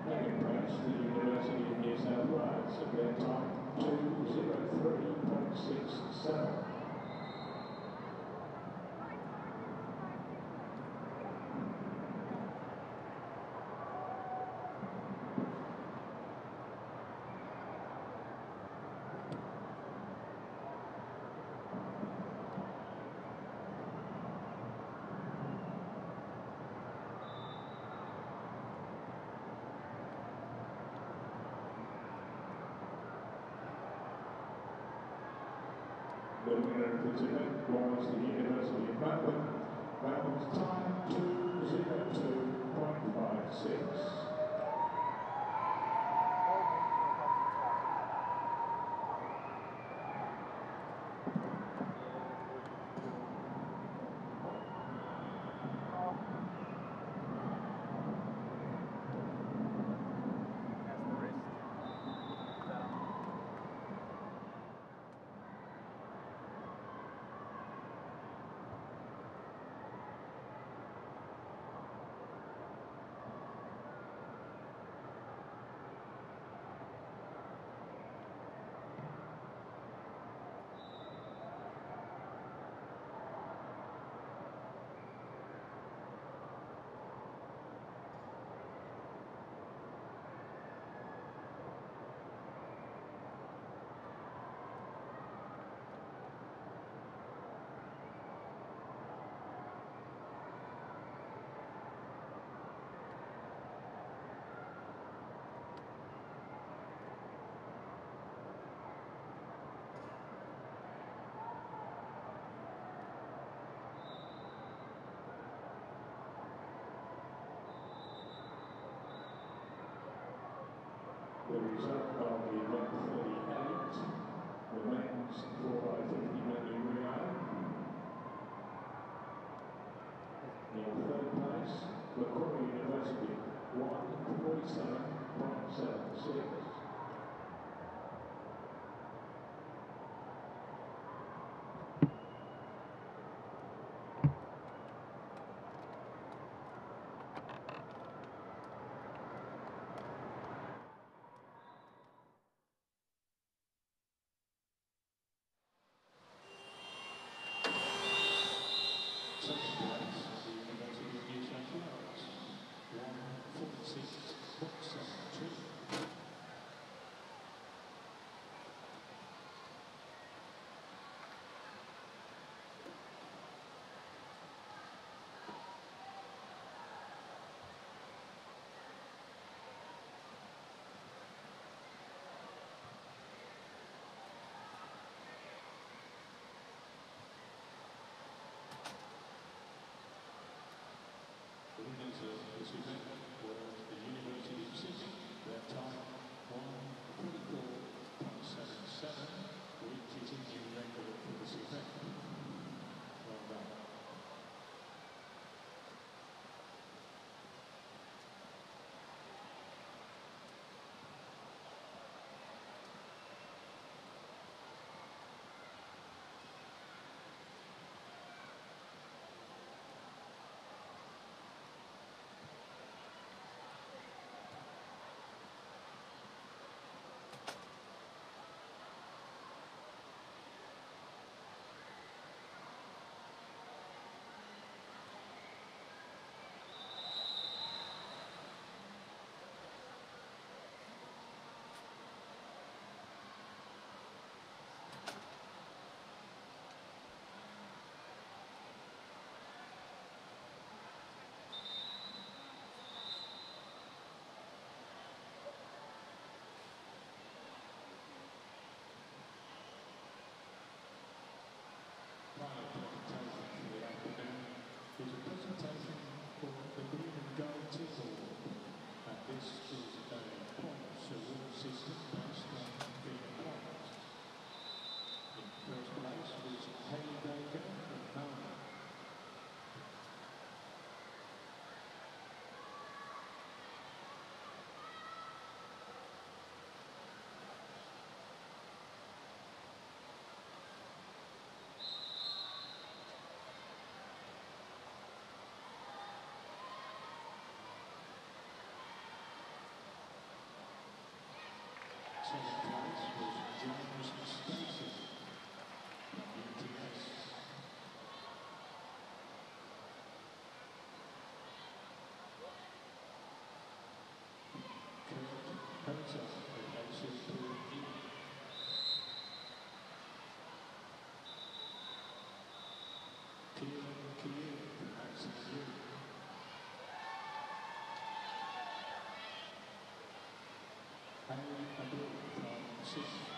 Second place, the University of New South Wales, at their time 203.67. The winner of this event was the University of Melbourne. Melbourne's time 202.56. Macquarie University, 1:47.76. Second place, the University of New South Wales, 1:46.72. The winners of this event were the University of Sydney. Their time 1:44.77, which is a new record for this event. Well done. Final presentation for the afternoon is a presentation for the Green and Gold Tip Award. And this is a points award system based on green points. In first place was Haley Baker from Melbourne. Second place was James Stacey from UTS. Kurt Herter from ACPE. Kieran Keir from ACU. Harry Abdul from Sydney.